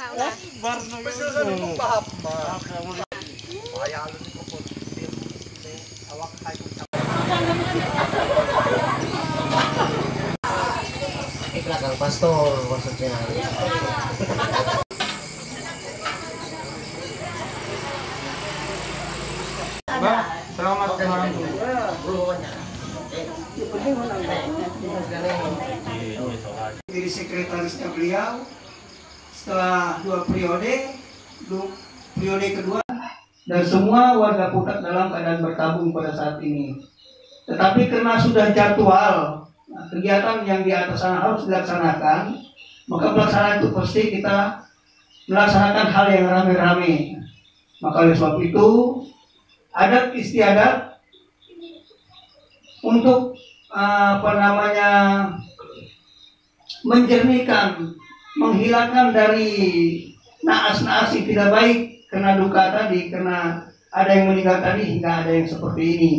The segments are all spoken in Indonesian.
Belakang pastor maksudnya. Selamat orang tua. Jadi sekretarisnya beliau setelah 2 periode kedua, dan semua warga Putat dalam keadaan bertabung pada saat ini. Tetapi karena sudah jadwal kegiatan yang di atas sana harus dilaksanakan, maka pelaksanaan itu pasti kita melaksanakan hal yang rame-rame. Maka oleh sebab itu adat istiadat untuk menjernihkan, menghilangkan dari naas-naas yang tidak baik karena duka tadi, karena ada yang meninggal tadi hingga ada yang seperti ini.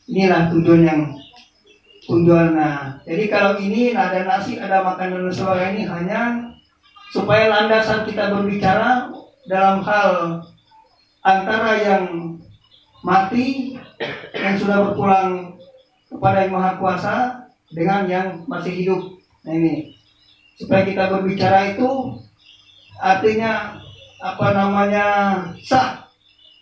Inilah tujuan. Nah, jadi kalau ini ada nasi, ada makanan dan sebagainya, hanya supaya landasan kita berbicara dalam hal antara yang mati, yang sudah berpulang kepada Yang Maha Kuasa, dengan yang masih hidup. Nah, ini supaya kita berbicara itu artinya sah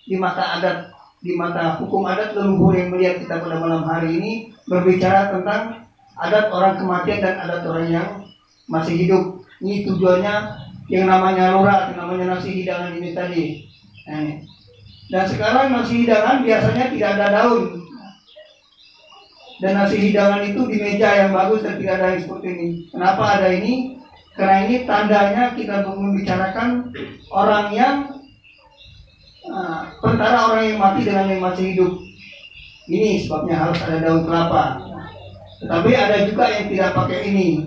di mata adat, di mata hukum adat leluhur yang melihat kita pada malam hari ini berbicara tentang adat orang kematian dan adat orang yang masih hidup. Ini tujuannya yang namanya lurat, yang namanya nasi hidangan ini tadi. Nah, dan sekarang nasi hidangan biasanya tidak ada daun. Dan nasi hidangan itu di meja yang bagus dan tidak ada yang seperti ini. Kenapa ada ini? Karena ini tandanya kita membicarakan orang yang perantara orang yang mati dengan yang masih hidup. Ini sebabnya harus ada daun kelapa. Tetapi ada juga yang tidak pakai ini.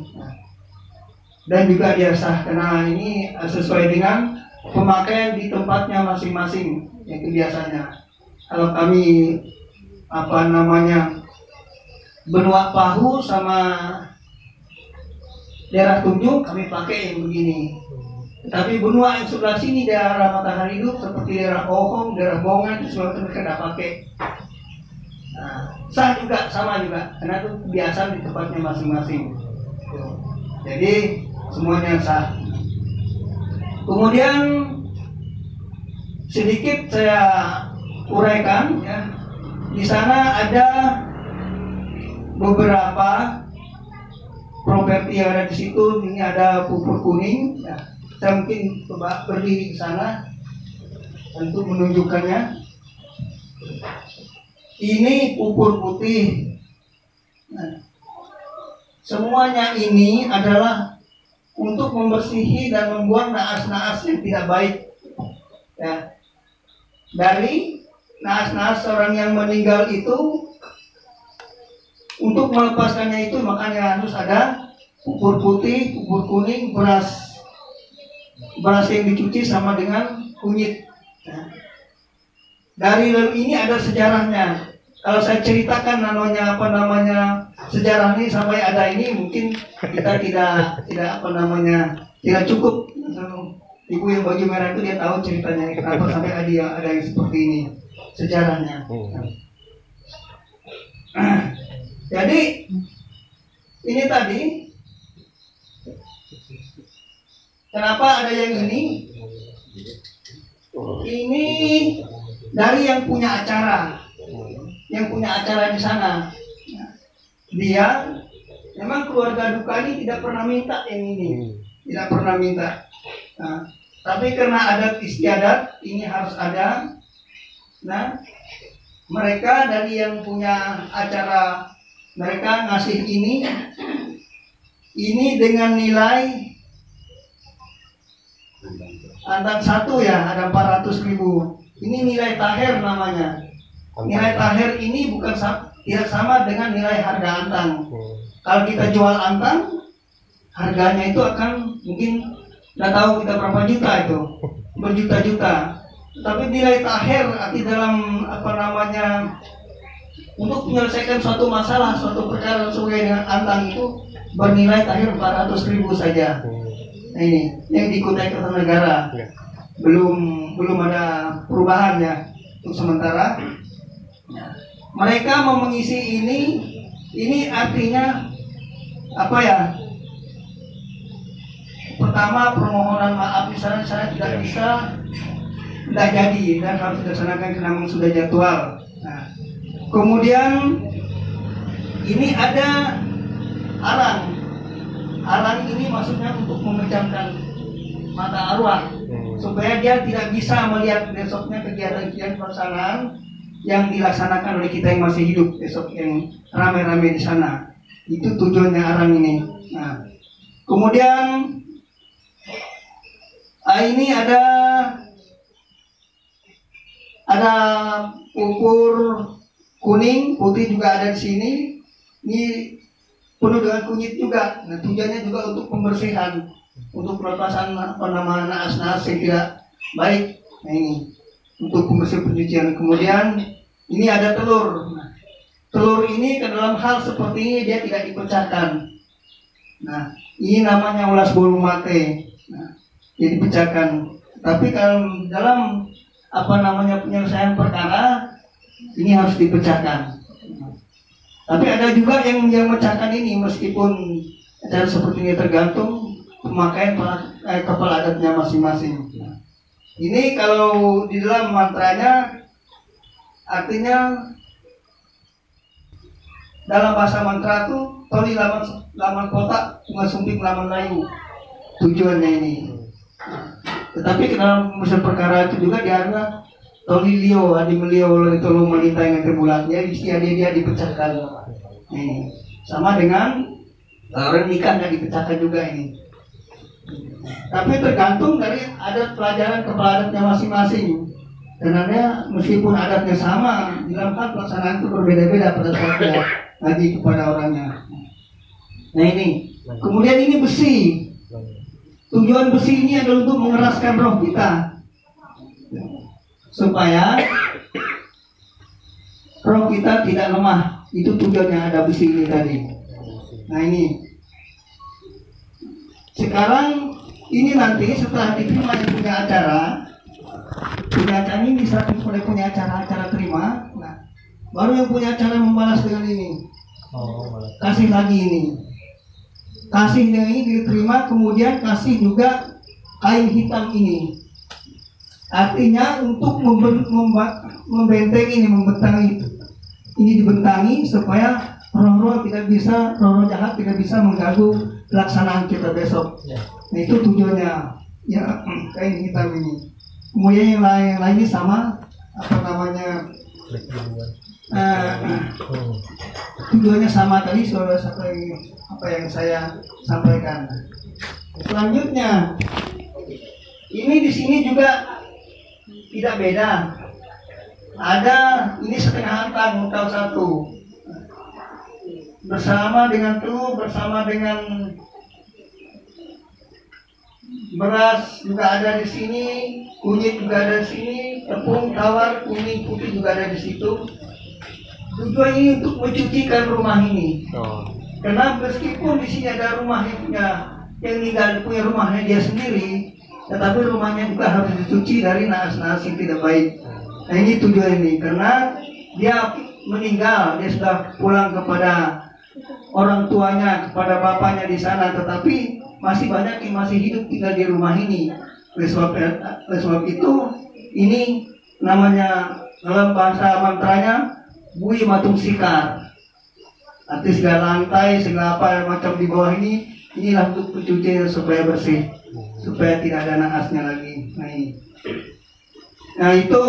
Dan juga dia sah karena ini sesuai dengan pemakaian di tempatnya masing-masing. Itu biasanya. Kalau kami benua pahu sama daerah Tunjung kami pakai yang begini. Tapi benua yang sebelah sini daerah Matahari Hidup seperti daerah Ohong, daerah Bongan, sesuatu mereka tidak pakai. Nah, sah juga, sama juga, karena itu kebiasaan di tempatnya masing-masing. Jadi semuanya sah. Kemudian sedikit saya uraikan, ya. Di sana ada beberapa properti yang ada di situ. Ini ada pupur kuning. Ya. Saya mungkin coba pergi ke sana untuk menunjukkannya. Ini pupur putih. Nah, semuanya ini adalah untuk membersihi dan membuang naas-naas yang tidak baik. Ya. Dari naas-naas orang yang meninggal itu, untuk melepaskannya itu makanya harus ada pupur putih, pupur kuning, beras yang dicuci sama dengan kunyit. Nah, dari ini ada sejarahnya. Kalau saya ceritakan sejarah ini sampai ada ini, mungkin kita tidak cukup. Ibu yang baju merah itu dia tahu ceritanya kenapa sampai ada yang seperti ini sejarahnya. Jadi ini tadi kenapa ada yang ini? Ini dari yang punya acara. Yang punya acara di sana, dia memang keluarga duka ini tidak pernah minta yang ini, tidak pernah minta. Nah, tapi karena adat istiadat ini harus ada. Nah, mereka dari yang punya acara, mereka ngasih ini dengan nilai antang satu ya, ada 400.000. Ini nilai taher namanya. Nilai taher ini tidak sama dengan nilai harga antang. Kalau kita jual antang, harganya itu akan mungkin nggak tahu kita berapa juta itu, berjuta-juta. Tapi nilai taher arti dalam untuk menyelesaikan suatu masalah, suatu perkara sesuai dengan antang itu bernilai taher 400.000 saja. Nah ini yang di Kutai Kartanegara. Ya. Belum ada perubahan ya untuk sementara. Mereka mau mengisi ini artinya apa ya? Pertama, permohonan maaf misalnya saya tidak bisa, tidak jadi dan harus dilaksanakan karena memang sudah jadwal. Nah, kemudian ini ada arang ini maksudnya untuk memejamkan mata arwah supaya dia tidak bisa melihat besoknya kegiatan-kegiatan pelaksanaan yang dilaksanakan oleh kita yang masih hidup besok yang ramai-ramai di sana. Itu tujuannya arang ini. Nah, kemudian ini ada ukur kuning, putih juga ada di sini. Ini penuh dengan kunyit juga. Nah, tujuannya juga untuk pembersihan, untuk pelepasan naas-naas yang tidak baik. Nah, ini untuk pembersihan pencucian. Kemudian ini ada telur. Nah, telur ini ke dalam hal seperti ini dia tidak dipecahkan. Nah, ini namanya ulas bolu mate. Nah, dia dipecahkan. Tapi kalau dalam penyelesaian perkara ini harus dipecahkan. Tapi ada juga yang memecahkan ini meskipun cara seperti ini tergantung pemakaian kepala adatnya masing-masing. Ini kalau di dalam mantranya artinya dalam bahasa mantra itu toli laman kotak bunga sumping laman layu tujuannya ini. Tetapi ke dalam urusan perkara itu juga dia ada toli lio adi melio itu lo melintang yang terbulatnya dia dipecahkan. Ini sama dengan orang nikah nggak dipecahkan juga ini. Tapi tergantung dari adat pelajaran kepala adatnya masing-masing. Karena meskipun adatnya sama, di dalam hal pelaksanaan itu berbeda-beda pada saatnya ngaji kepada orangnya. Nah ini, kemudian ini besi. Tujuan besi ini adalah untuk mengeraskan roh kita supaya roh kita tidak lemah. Itu tujuannya ada besi ini tadi. Nah ini. Sekarang ini nanti setelah diterima yang punya acara ini diserahkan oleh punya acara terima. Nah, baru yang punya acara membalas dengan ini. Kasih lagi ini. Kasih dengan ini diterima, kemudian kasih juga kain hitam ini. Artinya untuk membentengi ini, membentangi ini dibentangi supaya roh-roh jahat tidak bisa mengganggu pelaksanaan kita besok. Nah itu tujuannya ya kain hitam ini. Kemudian yang lainnya sama tujuannya sama tadi soal apa yang saya sampaikan. Selanjutnya ini di sini juga tidak beda. Ada ini setengah antang tahu satu bersama dengan telur, bersama dengan beras juga ada di sini, kunyit juga ada di sini, tepung, tawar, kuning, putih juga ada di situ. Tujuan ini untuk mencucikan rumah ini. Karena meskipun di sini ada rumah yang tinggal punya rumahnya dia sendiri, tetapi rumahnya juga harus dicuci dari naas-naas yang tidak baik. Nah ini tujuan ini, karena dia meninggal, dia sudah pulang kepada orang tuanya, kepada bapaknya di sana, tetapi masih banyak yang masih hidup tinggal di rumah ini. Oleh sebab itu, ini namanya dalam bahasa mantranya bui matung sikar. Arti segala lantai, segala apa macam di bawah ini, inilah untuk pencucian supaya bersih, supaya tidak ada naasnya lagi. Nah ini. Nah itu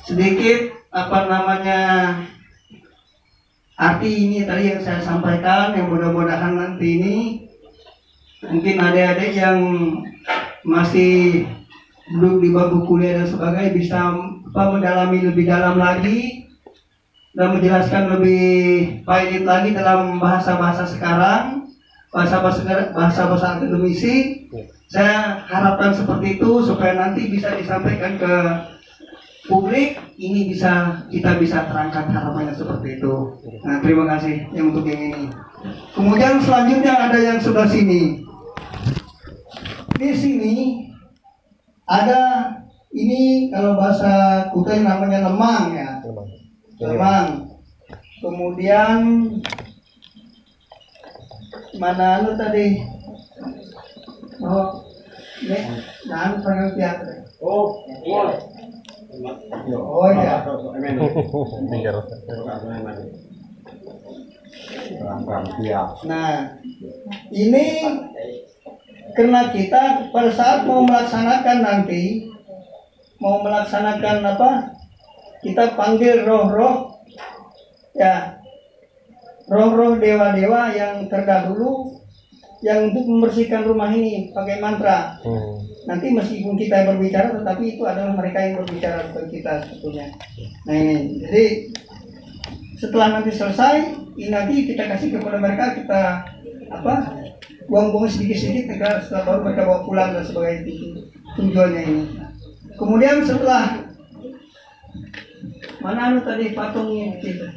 sedikit arti ini tadi yang saya sampaikan, yang mudah-mudahan nanti ini mungkin adik-adik yang masih duduk di bangku kuliah dan sebagainya bisa mendalami lebih dalam lagi dan menjelaskan lebih pahit lagi dalam bahasa-bahasa sekarang, bahasa-bahasa akademisi. Saya harapkan seperti itu supaya nanti bisa disampaikan ke publik ini kita bisa terangkat harapannya seperti itu. Nah, terima kasih yang untuk yang ini. Kemudian selanjutnya ada yang sebelah sini. Di sini ada ini kalau bahasa Kutai namanya lemang ya. Lemang. Kemudian mana anu tadi? Oh, ini nah panggil pihak. Oh, ya. Nah, ini karena kita pada saat mau melaksanakan nanti, apa? Kita panggil roh-roh, ya, roh-roh dewa-dewa yang terdahulu yang untuk membersihkan rumah ini pakai mantra. Nanti meskipun kita yang berbicara, tetapi itu adalah mereka yang berbicara bukan kita sebetulnya. Nah ini, jadi setelah nanti selesai, ini nanti kita kasih kepada mereka, kita apa? Buang-buang sedikit-sedikit, setelah baru mereka bawa pulang dan sebagainya, itu tujuannya ini. Kemudian setelah mana anu tadi patungnya kita.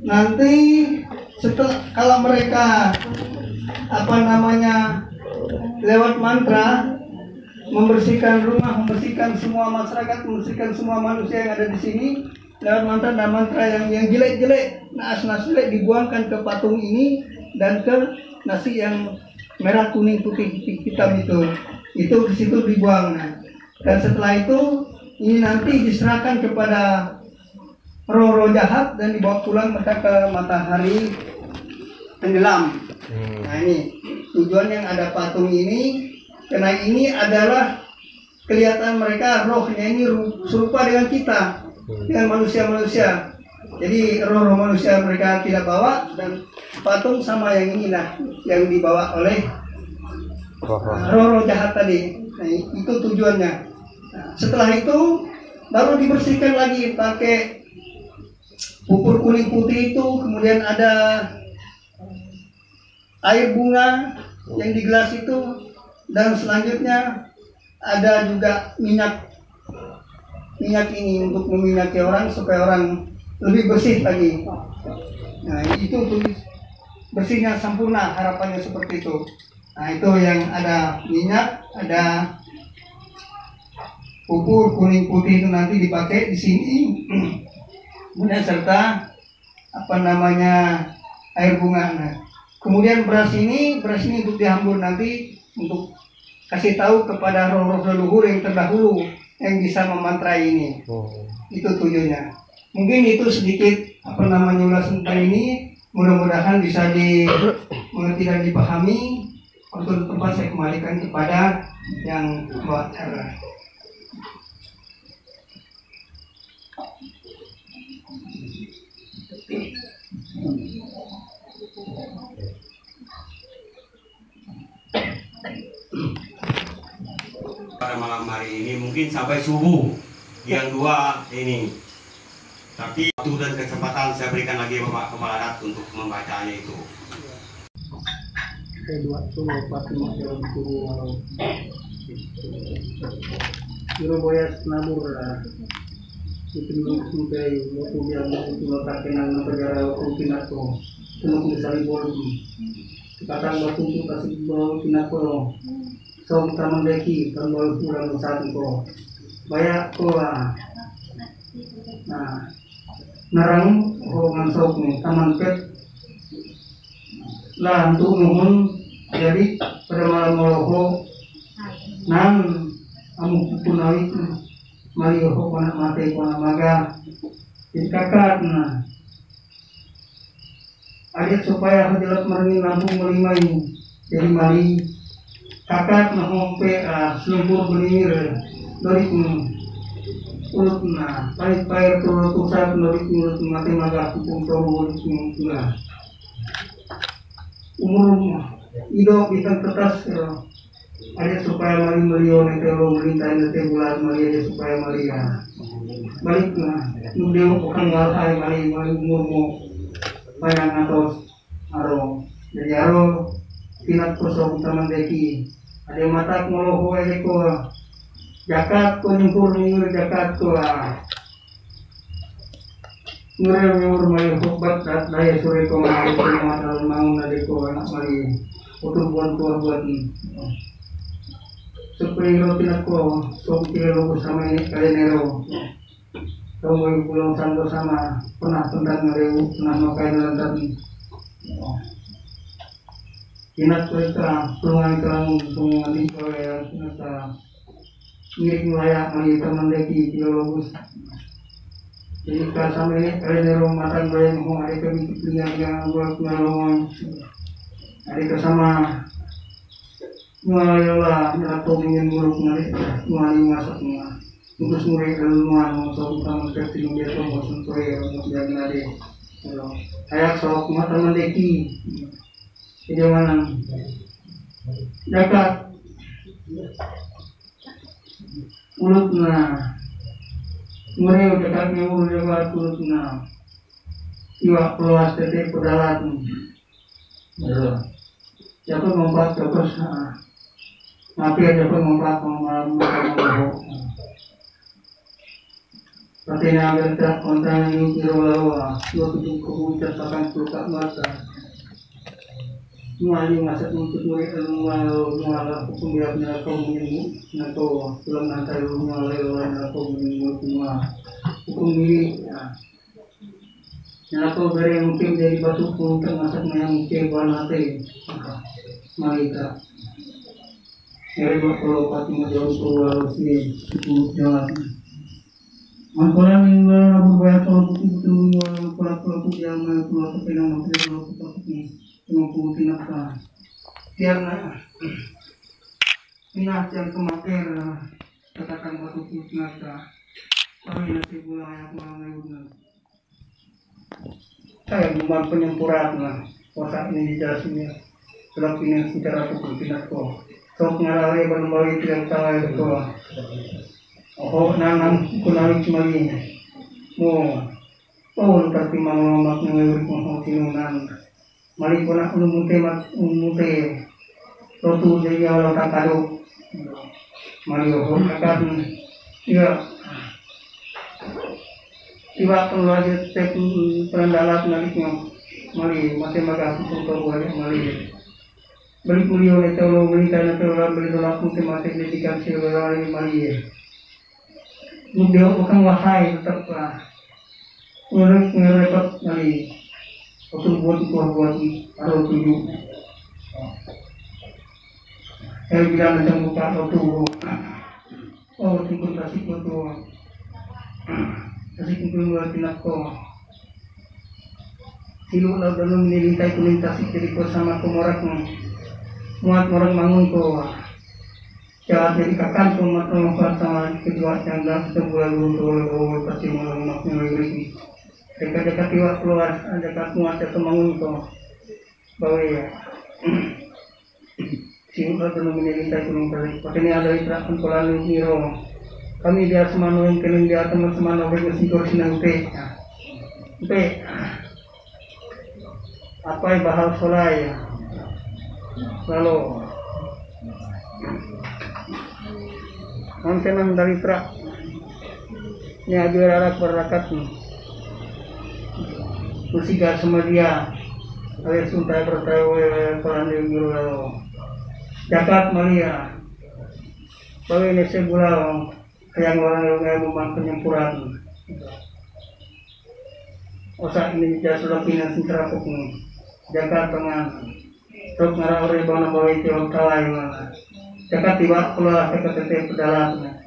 Nanti setelah kalau mereka apa namanya lewat mantra membersihkan rumah, membersihkan semua masyarakat, membersihkan semua manusia yang ada di sini lewat mantra dan mantra yang jelek-jelek, naas-naas jelek dibuangkan ke patung ini dan ke nasi yang merah, kuning, putih, hitam itu di situ dibuang. Nah, dan setelah itu ini nanti diserahkan kepada roh-roh jahat dan dibawa pulang mereka ke matahari tenggelam. Nah ini tujuan yang ada patung ini, karena ini adalah kelihatan mereka rohnya ini serupa dengan kita, dengan manusia-manusia. Jadi roh-roh manusia mereka tidak bawa, dan patung sama yang inilah yang dibawa oleh roh-roh jahat tadi. Nah, itu tujuannya. Nah, setelah itu baru dibersihkan lagi pakai pupur kuning putih itu, kemudian ada air bunga yang di gelas itu, dan selanjutnya ada juga minyak ini untuk meminyaki orang supaya orang lebih bersih lagi. Nah itu bersihnya sempurna, harapannya seperti itu. Nah itu yang ada minyak, ada pupur kuning putih itu nanti dipakai di sini. Kemudian serta apa namanya air bunga. Nah, kemudian beras ini untuk dihambur nanti untuk kasih tahu kepada roh-roh leluhur yang terdahulu yang bisa memantrai ini. Itu tujuannya. Mungkin itu sedikit apa namanya ulasan kali ini. Mudah-mudahan bisa dimengerti dan dipahami. Untuk tempat saya kembalikan kepada yang membawa acara. Pada malam hari ini mungkin sampai subuh yang dua ini, tapi waktu dan kesempatan saya berikan lagi Bapak Kepala Dat untuk membacanya itu. Boyas nabur itu sampai waktu dia itu letakkan negara Pinako semua besar bolu katakan waktu itu kasih bolu Pinako so kita mendeki kan bolu kurang satu ko banyak ko nah narang ko ngansok nih taman pet lah untuk nuhun jadi pada malam moloko nan amu punawi mari ho kona mate kona maga kakak na adik supaya hadirat merengi lampung melimai jadi mari kakak na hompe selumpur benir dari ulut na parit pair turut usap dari ulut mate maga kupung toru na umur ido bintang kertas ada supaya mari Mario netelo merintah nete bulan Maria supaya Maria balik na nudeo bukan ngalai mari umurmu bayang atos aro jadi aro tinat kosong taman deki ada mata ngoloho eko Jakat ko nyumpur nyur jakat ko ngurel nyur may hubat at daya sore ko mga ito mga talon mangun na dito anak mali utubuan ko buat ni. Supaya tinat ko so kilo ko sama ini kalenero. So may pulang santo sama pernah tentang ngerew pernah makai dalam tadi. Tinat ko ita tulungan kerang tulungan ito ya tinata milik layak mali teman lagi biologis. Jadi kalau sama ini kalian rumah matang bayang mau ada kami kepentingan yang buat nolong, ada kesama nyola atau ingin buruk nari nyali masak semua. Untuk murid keluar mau sok utama seperti dia tuh mau sentuh ya mau jadi nade. Kayak sok mata mendeki. Jadi mana? Jakat mulutna mureo dekat ngewur jabat mulutna iwa peluas tete pedalat jatuh ngompat terus ngapir jatuh ngompat ngomong patina berita kontra ini kiro lawa 27 kebucar akan pelukat mata Nuali masak untuk murid nuala hukum dia punya kaum ini nato tulang antar nuala nuala kaum ini semua hukum ini nato beri mungkin dari batu pun termasuk yang keban hati malika dari bakal pati majau tual si suku jalan Mangkolan yang berbayar kalau betul kalau dia kalau kepenang kalau ini mengumpulkan apa karena minat yang kemater katakan batu nata tapi nanti bulan yang mengalami saya memang penyempurnaan lah kotak ini dijelasinnya kalau ini secara hukum tidak kok sok ngarare berbagai tidak tahu itu oh nanam kunali kembali mau tapi mau makna berkumpul sinunan mari ko na umute rotu jadi awal takado mari ho kakan iya tiba keluar tek perandalat naliknya mari mate maga untuk buat mari beli kulio ne tolo beli kana tolo beli dolak mate mate dedikan sewari mari mudeo bukan wahai tetap ngerepot mari untuk buat atau tujuh. Saya bilang macam buka waktu tinggal kasih foto kasih kumpul tindak ko. Silo lalu dalam melintai kulintasi jadi ko sama komorak muat morak mangun ko. Jangan jadi kakan ko matang sama kedua yang dah sebulan dulu pasti maknya lagi. Dekat-dekat tiwak keluar, dekat muat atau mangun ko bawa ya singkat belum menyelesai gunung kali pakainya ada interaksi polalu niro kami dia semano yang keling dia teman semano bagi sikor sinang pe apa bahal solaya lalu mantenan dari trak ini ajar arak berakat musiga sama dia alias suntai bertawa peran di guru jakat malia bawa ini sebulan yang orang yang memang penyempurnaan osak ini dia sudah pindah sintera pokoknya jakat dengan truk ngarang orang bana bawa itu orang kalai mana jakat tiba keluar jakat tetep pedalatnya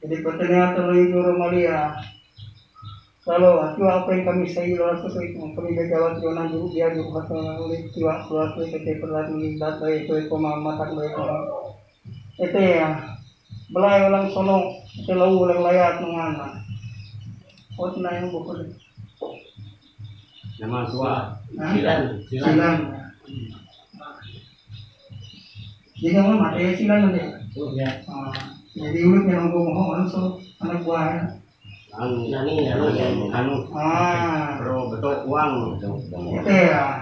jadi pertanyaan terlalu guru Maria kalau apa yang kami saya lalu sesuai itu kami berjawab dengan dulu dia juga oleh jiwa keluarga kita perlu melihat baik itu matak baik itu ya belai ulang sono selalu ulang layak mengana na yang bukan nama tua silang Jadi kamu mati sila nanti. Ya. Jadi ulut yang ngomong so anak buah. Anu. Bro, betul uang. Itu ya.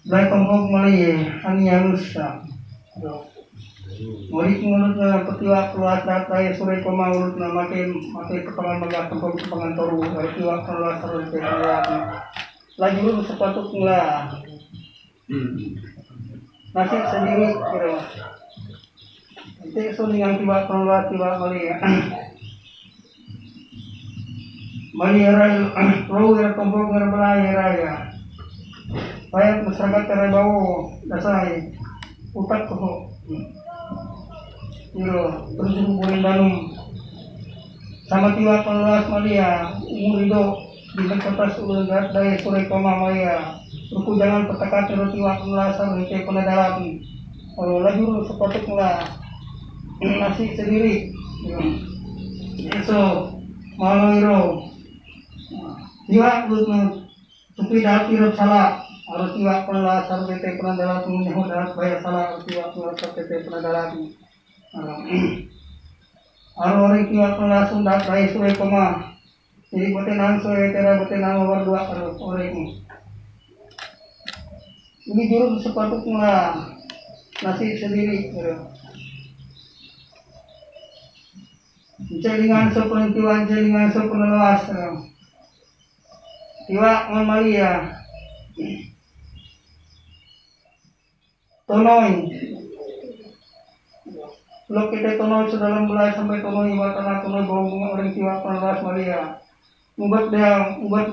Lai kampung Malay, ani halus. Murid mulut na petiwa keluar data sore koma mulut na makin kepangan maga kampung kepangan toru petiwa keluar terus keluar. Lagi lu sepatutnya nasi sendiri kira. Itu soningan tiba keluar tiba Malay. Malay rai pro ya kampung Malay raya. Saya masyarakat terbau dasai utak ko. Iro terus boleh danum sama tiwa kelas Malia umur itu di kertas ulun daya sore koma Malia ruku jangan petakat iro tiwa kelas sampai penadaran kalau lajur sepatut mula nasi sendiri so malu iro tiwa ulun tapi dah iro salah harus tiwa kelas sampai penadaran menyehu dapat bayar salah harus tiwa kelas sampai penadaran orang kiwa langsung dak dari sore koma jadi botenan sore tera botenan nomor 2 kalau orang ini jurus sepatutnya nasi sendiri jaringan sopun tiwa jaringan sopun luas tiwa Malia tonoy lo kita tonoy dalam mulai sampai tonoy batana tonoy bawang orang tiwa penalas Maria ubat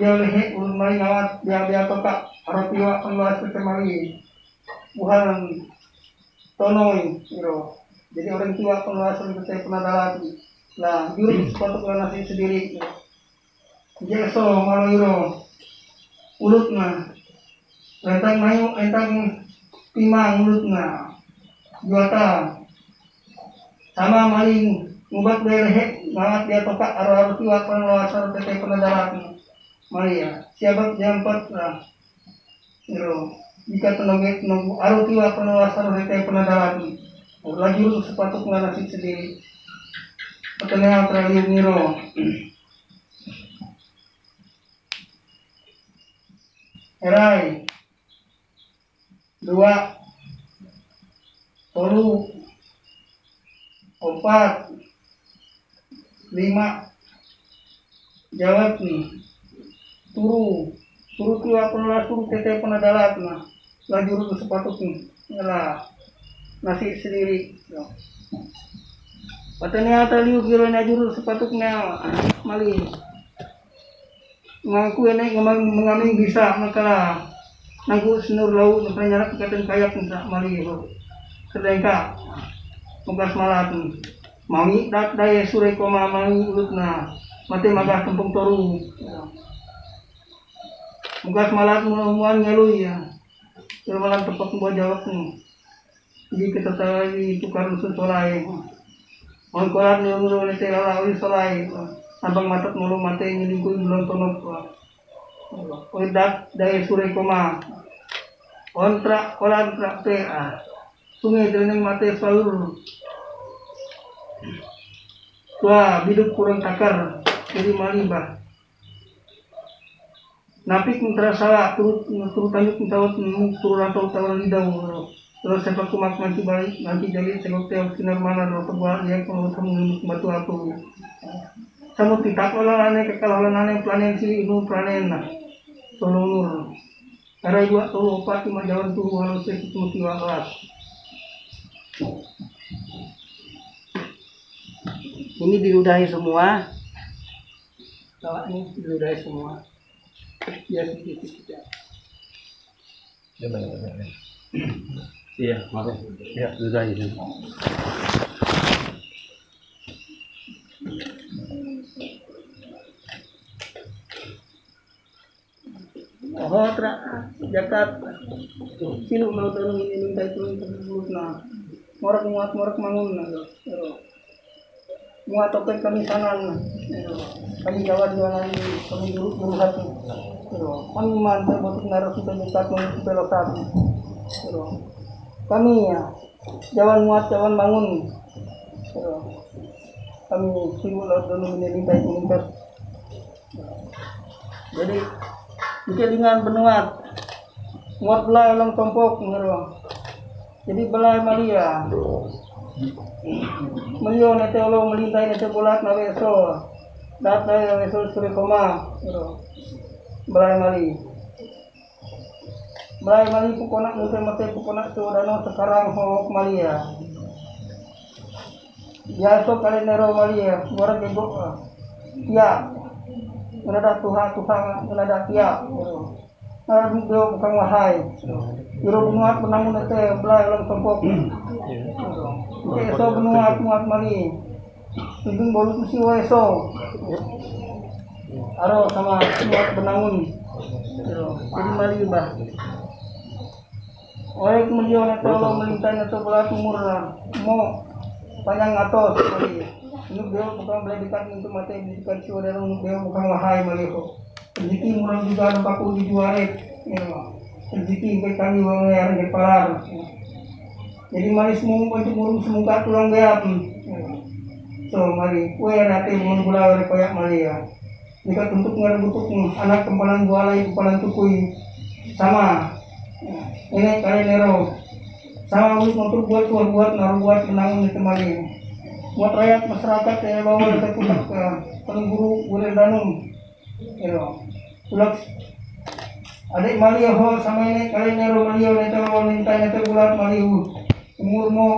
dia lehe ulun mari ngawat dia toka arah tiwa penalas ke Maria bukan tonoy iro jadi orang tiwa penalas ke penadalan lah jurus sepatu nasi sendiri jadi so malu iro ulutna entang mayu entang timang ulutna juata sama maling ngubat lehe ngawat dia toka arah tiwa penelasan tete penadaran Maria siapa jampat iro jika tenaga arah tiwa penelasan tete penadaran lagi lu sepatu nasi sendiri pertanyaan terakhir niro erai 2 tolu 4 5 jawab nih turu tiwa penalas turu tete penadalat nah lajur ke sepatutnya lah nasi sendiri patanya taliu kira najur sepatutnya mali ngaku ini mengambil bisa maka nangku senur laut nyarak kekaten kayak nggak mali sedengka mugas malat mami dak daya sore koma mami ulutna mati magah kempung toru mugas malat muan ngelui ya malam tepak buat jawab jadi kita tadi tukar rusun solai mon kolat ni umur ni tela lawi solai abang matat mulu mate nyilingkuy belum tonop oi dak daya sore koma kontra kolat trakte sungai dengan mate salur tua biduk kurang takar jadi malibah napik terasa turut tanyuk tawat turut atau tawar lidau terus sepak kumak nanti balik nanti jadi sekok tiap sinar mana atau buat yang kalau kamu batu aku sama tidak olah aneh kekalahan aneh planen sih itu planen nah tolong karena 2 atau 4 cuma jalan tuh harus itu tiwa kelas. Ini diludahi semua. Kalau ini diludahi semua. Ya sedikit ya. Iya, makasih. Ya, ludahi. Oh, Jakarta. Sino mau turun ini minta turun na. Morak mangun na. Muat topeng kami sanan. Kami jawab jualan kami dulu hati. Kami mantap buat naruh kita dekat menuju pelotan. kami ya Jawan Muat Jawan Bangun kami Siru Laut Dulu Menyelintai Kunintas. Jadi dikelingan benuat muat belai ulang tompok ngero. Jadi belai Malia Melio nete ulo melintai nete bulat na weso data ya weso suri koma ngero. Belai Mali pukonak mate pukonak sudano sekarang hok Malia. Biasa kali nero Malia orang gebok ya menada Tuhan menada tiap nara video bukan wahai juru benuat penangun nete belai ulang tompok eso benuat muat Mali tuntung bolu kusi weso aro sama muat penangun jadi Mali bah oleh kemudian nete ulang melintai nete belat umur mo panjang atos Mali ini dia bukan belajar untuk mata pendidikan saudara untuk dia bukan wahai Maliho rezeki murang juga ada paku di juaret rezeki ke kami mengajar ke palar jadi Mali semua untuk murung semuka tulang beap so Mali kue rati menggula oleh koyak Mali ya jika untuk ngerebutuk anak kempalan bualai kempalan tukui sama ini kali nero sama untuk buat naruh buat menangun itu Mali buat rakyat masyarakat yang bawa dari pusat ke pengguru boleh danum ulak adik Mali ho sama ini kali nero Mali nete minta nete bulat Mali umur mo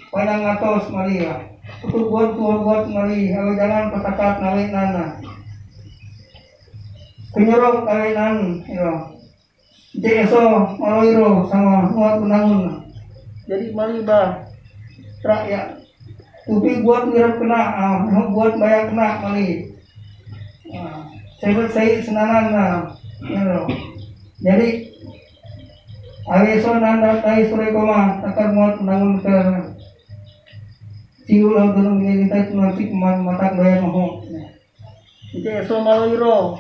panjang atos Mali ya untuk buat Mali kalau jangan petakat nawin nana penyerok kawinan jadi eso maloiro sama muat menangun jadi Mali bah rakyat tapi buat ngirat kena, buat bayar kena Mali. Saya senanan jadi aweso nanda tai sore koma takar muat menangun ke siul laut dalam menyelintai tunasik mata bayar moho. Jadi eso maloiro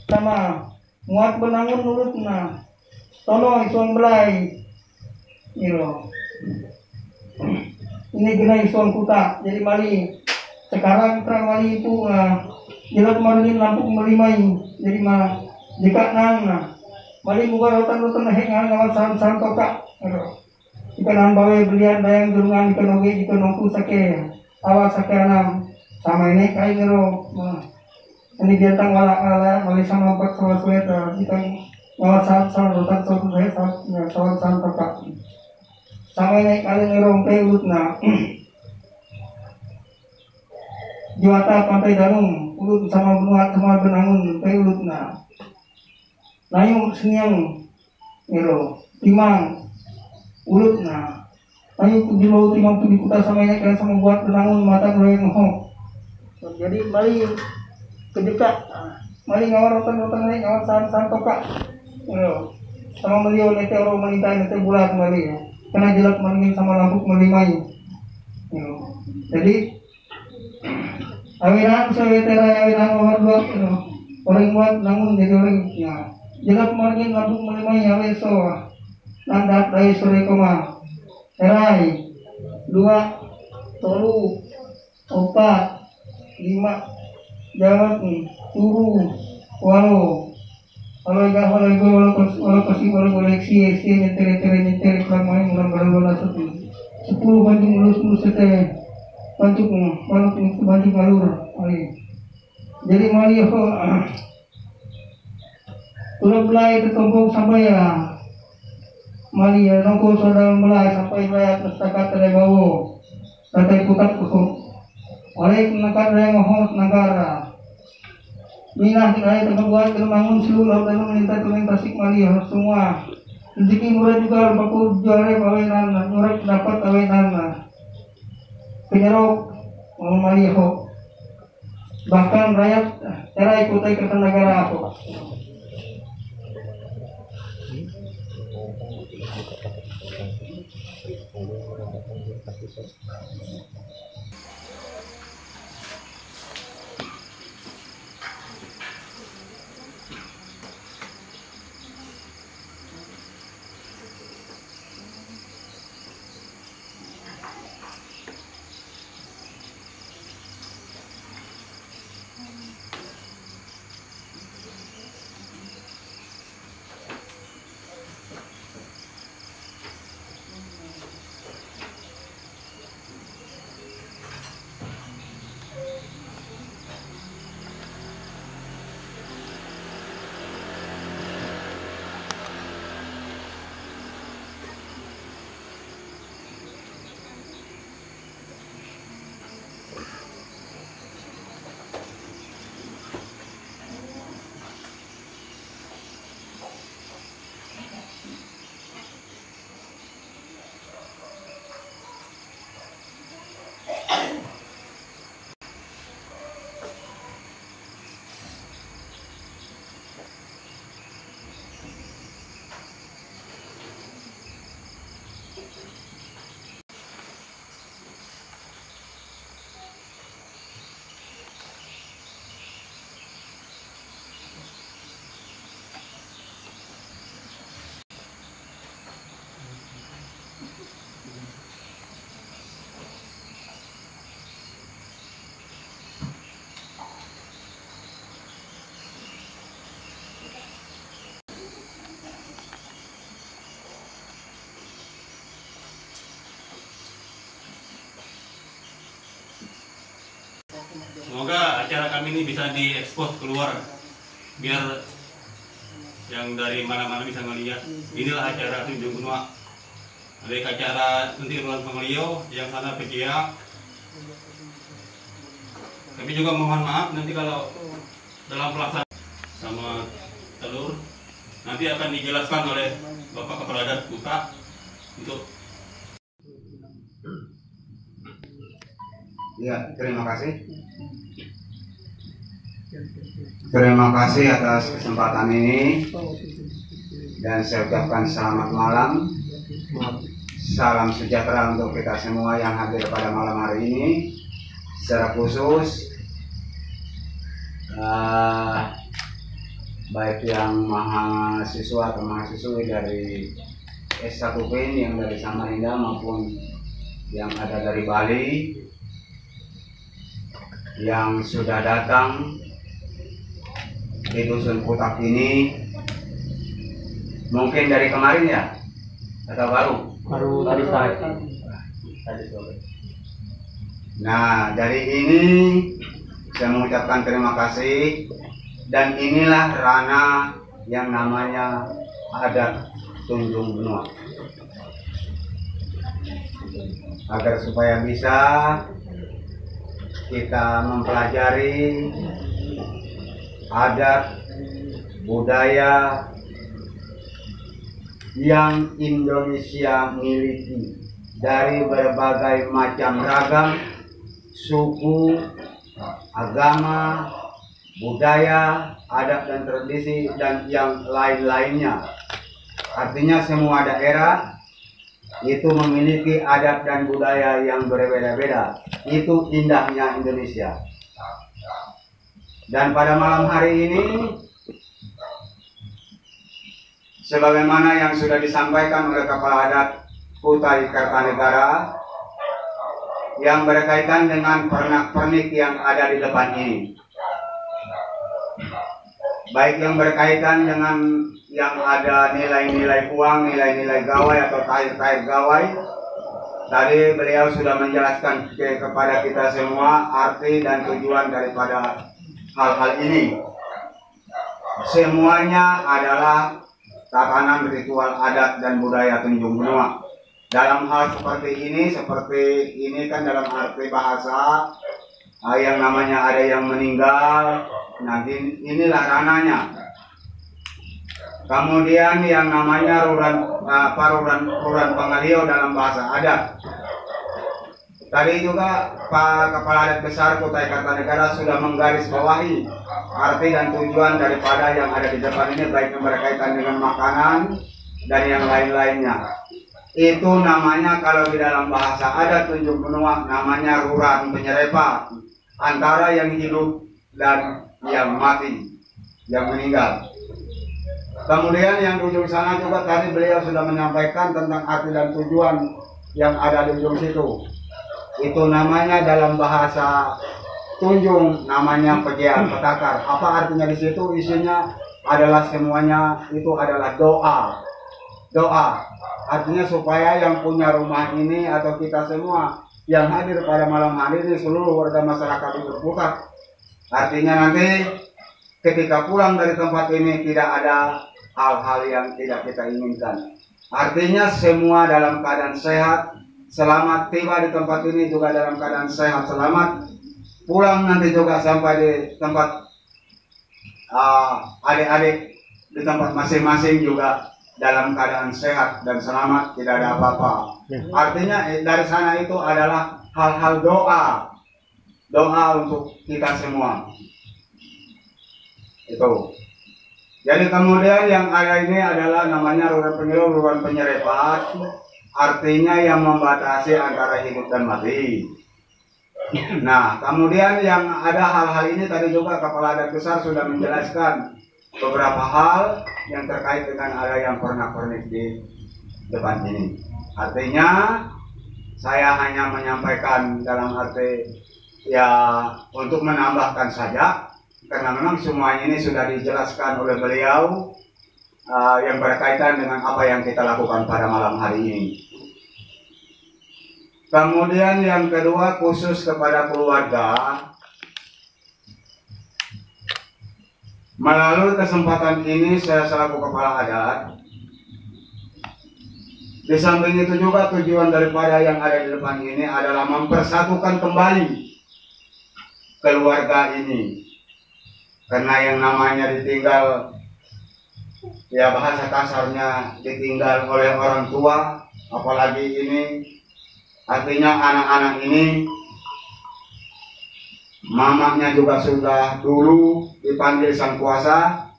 sama muat menangun mulut na tono isuan belai ini kena isuan kuta jadi Mali sekarang terang Mali itu jelas marlin lampu melimai jadi jika nang Mali buka rotan hengan ngawal saham toka jika nang bawa belian dayang durungan jika noge jika nongku sake awal sake anam sama ini kai ngero ini biartang wala Mali sama 4 sama suet jika ngawal saham rotan saham toka sama ini kali ngerong pelut na juata pantai danung ulut sama benuat sama benangun pelut na nayung senyang ngero timang ulut na nayung kujulau timang tu di kuta sama ini kali sama buat benangun mata goyang ho jadi Mali kedekat Mali ngawar rotan ini ngawar saham toka ngero sama Mali oleh teoro melintai nete bulat Mali ya kena jelak manggil sama lampu melimai jadi awinan sewetera awinan nomor 2 orang buat namun jadi orang jelak manggil lampu melimai aweso nandat dari sore koma terai 2 tolu 4 5 jawab turu walau kalau kasih koleksi nyetel keramai mulang baru sepi 10 banting mulus setel bantuk alur jadi Mali ho tulang belai tertumpuk sampai ya Mali ya nongko saudara belai sampai rakyat masyarakat terbawa sampai pukat kuku oleh negara yang mohon negara minah kaya terbuat terbangun seluruh dalam melintas tasik Mali semua rezeki murah juga baku juara kawinan nyurat dapat kawinan penyerok Mali ho bahkan rakyat cara ikutai kertanegara aku kami ini bisa diekspos keluar, biar yang dari mana-mana bisa melihat. Inilah acara tunjuk benua. Ada acara nanti ruang pengelio, yang sana PCA. Kami juga mohon maaf nanti kalau dalam pelaksanaan sama telur nanti akan dijelaskan oleh Bapak Kepala Adat Kuta untuk. Ya, terima kasih. Terima kasih atas kesempatan ini dan saya ucapkan selamat malam. Salam sejahtera untuk kita semua yang hadir pada malam hari ini. Secara khusus baik yang mahasiswa atau mahasiswi dari S1 PIN yang dari Samarinda maupun yang ada dari Bali yang sudah datang di Dusun Putak ini, mungkin dari kemarin ya atau baru tadi sore. Nah, dari ini saya mengucapkan terima kasih, dan inilah ranah yang namanya adat Tunjung Benua, agar supaya bisa kita mempelajari adat budaya yang Indonesia miliki dari berbagai macam ragam suku, agama, budaya, adat dan tradisi dan yang lain-lainnya. Artinya semua daerah itu memiliki adat dan budaya yang berbeda-beda. Itu indahnya Indonesia. Dan pada malam hari ini, sebagaimana yang sudah disampaikan oleh Kepala Adat Kutai Kartanegara, yang berkaitan dengan pernak-pernik yang ada di depan ini, baik yang berkaitan dengan yang ada nilai-nilai uang, nilai-nilai gawai atau tair-tair gawai. Tadi beliau sudah menjelaskan kepada kita semua arti dan tujuan daripada hal-hal ini. Semuanya adalah tatanan ritual adat dan budaya Tunjung Benua. Dalam hal seperti ini kan dalam arti bahasa yang namanya ada yang meninggal. Nah, inilah rananya. Kemudian yang namanya ruran pengelio dalam bahasa adat. Tadi juga Pak Kepala Adat Besar Kutai Kartanegara sudah menggarisbawahi arti dan tujuan daripada yang ada di depan ini, baik yang berkaitan dengan makanan dan yang lain-lainnya. Itu namanya kalau di dalam bahasa adat Tunjung Benua namanya ruran penyerepa, antara yang hidup dan yang mati, yang meninggal. Kemudian yang di ujung sana juga tadi beliau sudah menyampaikan tentang arti dan tujuan yang ada di ujung situ. Itu namanya dalam bahasa Tunjung namanya pegiat petakar. Apa artinya di situ? Isinya adalah semuanya itu adalah doa. Doa artinya supaya yang punya rumah ini atau kita semua yang hadir pada malam hari ini, seluruh warga masyarakat di Putak, artinya nanti ketika pulang dari tempat ini tidak ada hal-hal yang tidak kita inginkan. Artinya semua dalam keadaan sehat, selamat tiba di tempat ini juga dalam keadaan sehat, selamat pulang nanti juga sampai di tempat adik-adik di tempat masing-masing juga dalam keadaan sehat dan selamat, tidak ada apa-apa. Artinya dari sana itu adalah hal-hal doa untuk kita semua. Itu. Jadi kemudian yang ada ini adalah namanya ruran penyerepat, artinya yang membatasi antara hidup dan mati. Nah, kemudian yang ada hal-hal ini tadi juga Kepala Adat Besar sudah menjelaskan beberapa hal yang terkait dengan ada yang pernak-pernik di depan ini. Artinya saya hanya menyampaikan dalam arti ya untuk menambahkan saja, karena memang semuanya ini sudah dijelaskan oleh beliau yang berkaitan dengan apa yang kita lakukan pada malam hari ini. Kemudian yang kedua khusus kepada keluarga, Melalui kesempatan ini saya selaku kepala adat, di samping itu juga tujuan daripada yang ada di depan ini adalah mempersatukan kembali keluarga ini. Karena yang namanya ditinggal, ya bahasa kasarnya ditinggal oleh orang tua, apalagi ini artinya anak-anak ini mamanya juga sudah dulu dipanggil sang kuasa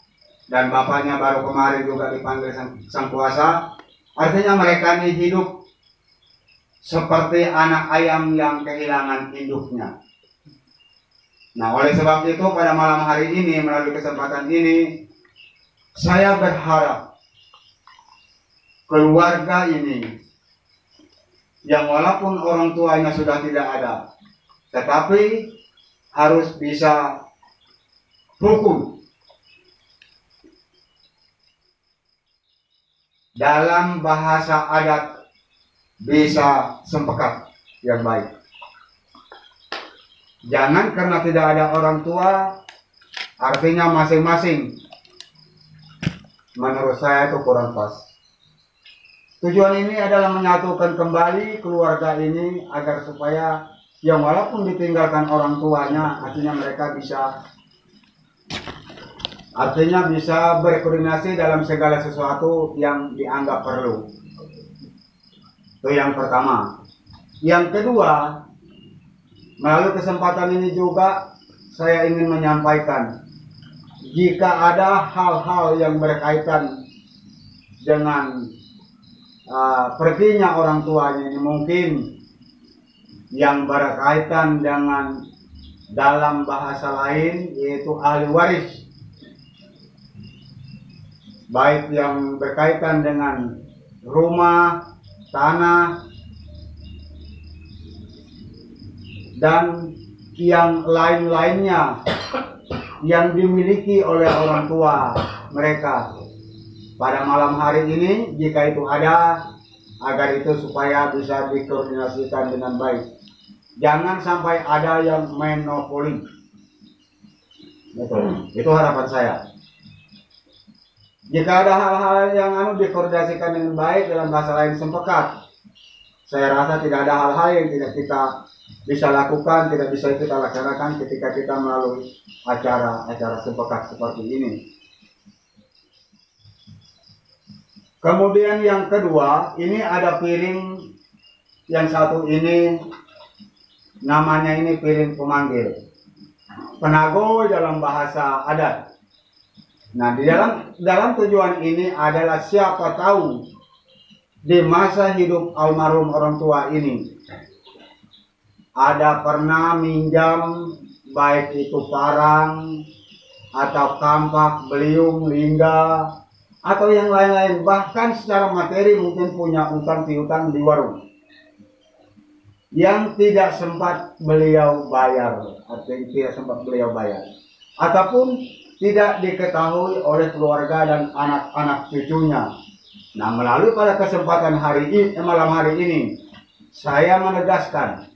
dan bapaknya baru kemarin juga dipanggil sang kuasa. Artinya mereka ini hidup seperti anak ayam yang kehilangan induknya. Nah, oleh sebab itu pada malam hari ini melalui kesempatan ini saya berharap keluarga ini yang walaupun orang tuanya sudah tidak ada, tetapi harus bisa rukun dalam bahasa adat, bisa sempekat yang baik. Jangan karena tidak ada orang tua artinya masing-masing, menurut saya itu kurang pas. Tujuan ini adalah menyatukan kembali keluarga ini agar supaya yang walaupun ditinggalkan orang tuanya, artinya bisa berkoordinasi dalam segala sesuatu yang dianggap perlu. Itu yang pertama. Yang kedua, melalui kesempatan ini juga saya ingin menyampaikan, jika ada hal-hal yang berkaitan dengan perginya orang tuanya ini, mungkin yang berkaitan dengan dalam bahasa lain yaitu ahli waris, baik yang berkaitan dengan rumah, tanah, dan yang lain-lainnya yang dimiliki oleh orang tua mereka. Pada malam hari ini jika itu ada, agar itu supaya bisa dikoordinasikan dengan baik. Jangan sampai ada yang monopoli. Itu harapan saya. Jika ada hal-hal yang dikoordinasikan dengan baik, dalam bahasa lain sempekat, saya rasa tidak ada hal-hal yang tidak kita bisa lakukan, tidak bisa kita laksanakan ketika kita melalui acara-acara sempekat seperti ini. Kemudian yang kedua, ini ada piring yang satu ini, namanya ini piring pemanggil, penagoy dalam bahasa adat. Nah, di dalam tujuan ini adalah siapa tahu di masa hidup almarhum orang tua ini ada pernah minjam, baik itu parang atau kampak, beliung, lingga, atau yang lain-lain, bahkan secara materi mungkin punya utang piutang di warung yang tidak sempat beliau bayar, artinya tidak sempat beliau bayar, ataupun tidak diketahui oleh keluarga dan anak-anak cucunya. Nah, melalui pada kesempatan malam hari ini, saya menegaskan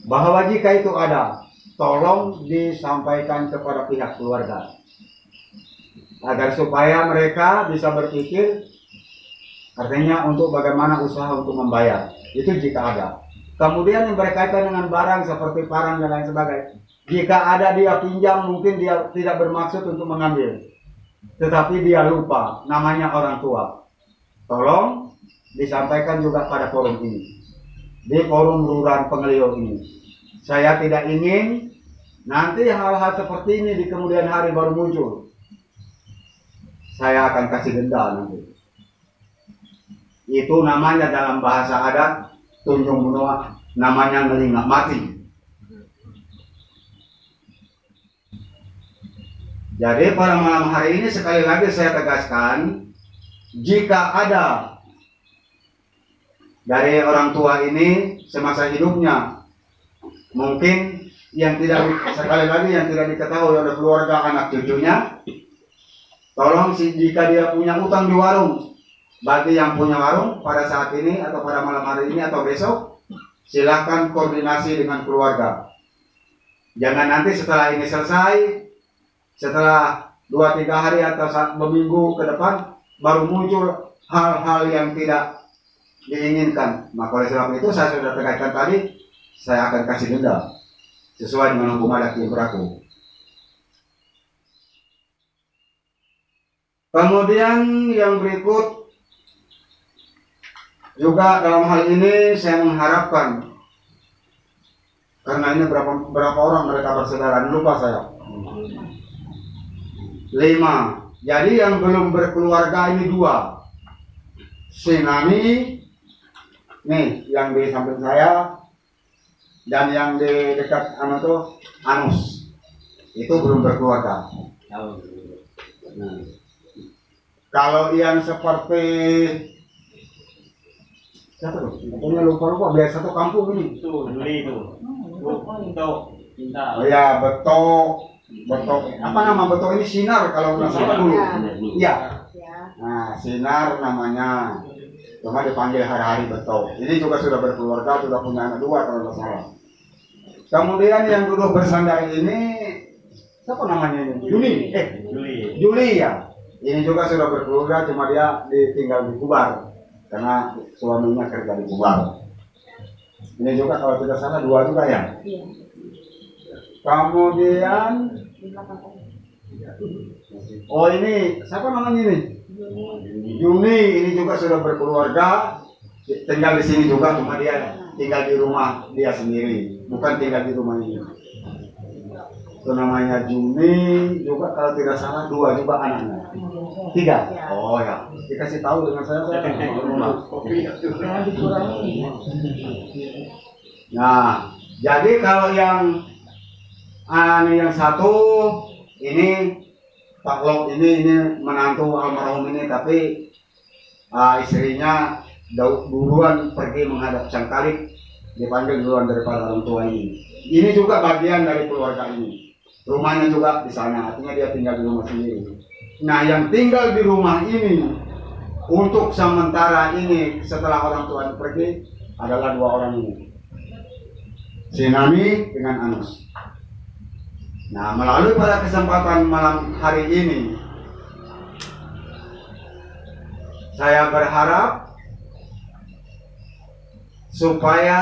bahwa jika itu ada, tolong disampaikan kepada pihak keluarga, agar supaya mereka bisa berpikir, artinya untuk bagaimana usaha untuk membayar, itu jika ada. Kemudian yang berkaitan dengan barang seperti parang dan lain sebagainya, jika ada dia pinjam, mungkin dia tidak bermaksud untuk mengambil, tetapi dia lupa, namanya orang tua. Tolong disampaikan juga pada forum ini, di forum Ruran Pengelio ini. Saya tidak ingin nanti hal-hal seperti ini di kemudian hari baru muncul. Saya akan kasih denda nanti. Itu namanya dalam bahasa adat, tunjung menua, namanya ngelingak mati. Jadi pada malam hari ini sekali lagi saya tegaskan, jika ada dari orang tua ini semasa hidupnya, mungkin yang tidak, sekali lagi yang tidak diketahui oleh keluarga anak cucunya, tolong jika dia punya utang di warung, bagi yang punya warung pada saat ini atau pada malam hari ini atau besok, silakan koordinasi dengan keluarga. Jangan nanti setelah ini selesai, setelah 2-3 hari atau seminggu ke depan baru muncul hal-hal yang tidak diinginkan. Maka oleh sebab itu saya sudah tegaskan tadi, saya akan kasih denda sesuai dengan hukum adat yang berlaku. Kemudian yang berikut juga dalam hal ini saya mengharapkan, karena ini berapa orang mereka bersaudara, lupa saya. 5. Jadi yang belum berkeluarga ini 2. Si Nani, nih yang di samping saya, dan yang di dekat Anus, itu belum berkeluarga. Nah, kalau yang seperti siapa tuh? Pokoknya lupa biar satu kampung ini. Itu Juli itu. Oh ya, betok. Apa nama betok ini? Sinar kalau nggak salah dulu. Iya. Nah, Sinar namanya. Cuma dipanggil hari-hari betok. Ini juga sudah berkeluarga, sudah punya anak 2 kalau nggak salah. Kemudian yang duduk bersandar ini siapa namanya ini? Juli ya. Ini juga sudah berkeluarga, cuma dia tinggal di Kubar karena suaminya kerja di Kubar. Ini juga kalau tidak salah 2 juga ya. Kemudian oh ini siapa namanya ini? Juni, ini juga sudah berkeluarga, tinggal di sini juga, cuma dia tinggal di rumah dia sendiri, bukan tinggal di rumah ini. Itu namanya Juni, juga kalau tidak salah 2 juga anaknya. 3. Oh ya, dikasih tahu dengan saya rumah. Nah, jadi kalau yang satu ini Pak Lok ini menantu almarhum ini, tapi istrinya duluan pergi menghadap sang kalik, dipanggil duluan daripada orang tua ini. Ini juga bagian dari keluarga ini. Rumahnya juga di sana, artinya dia tinggal di rumah sendiri. Nah, yang tinggal di rumah ini untuk sementara ini setelah orang tua pergi adalah 2 orang ini, si Nani dengan Anus. Nah, melalui pada kesempatan malam hari ini, saya berharap supaya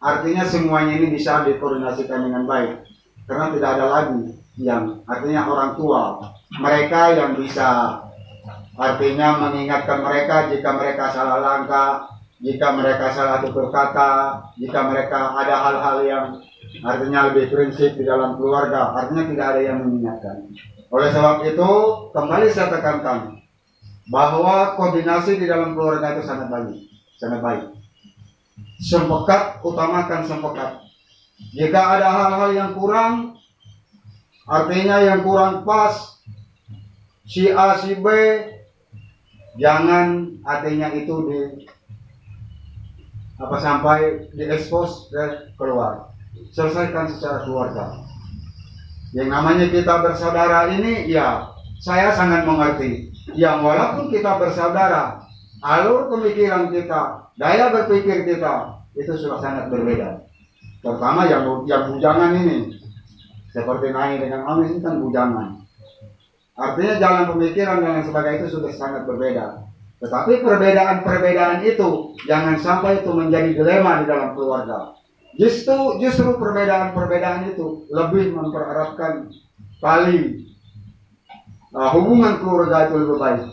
artinya semuanya ini bisa dikoordinasikan dengan baik, karena tidak ada lagi yang artinya orang tua mereka yang bisa artinya mengingatkan mereka jika mereka salah langkah, jika mereka salah tutur kata, jika mereka ada hal-hal yang artinya lebih prinsip di dalam keluarga, artinya tidak ada yang mengingatkan. Oleh sebab itu, kembali saya tekankan bahwa koordinasi di dalam keluarga itu sangat baik. Sempekat, utamakan sempekat. Jika ada hal-hal yang kurang, artinya yang kurang pas, si A, si B, jangan artinya itu sampai diekspos dan keluar. Selesaikan secara keluarga. Yang namanya kita bersaudara ini, ya saya sangat mengerti. Yang walaupun kita bersaudara, alur pemikiran kita, daya berpikir kita itu sudah sangat berbeda. Terutama yang bujangan ini, seperti Nai dengan Amis ini kan bujangan. Artinya jalan pemikiran dan lain sebagainya itu sudah sangat berbeda. Tetapi perbedaan itu jangan sampai itu menjadi dilema di dalam keluarga. Justru perbedaan itu lebih mempereratkan tali hubungan keluarga itu lebih baik.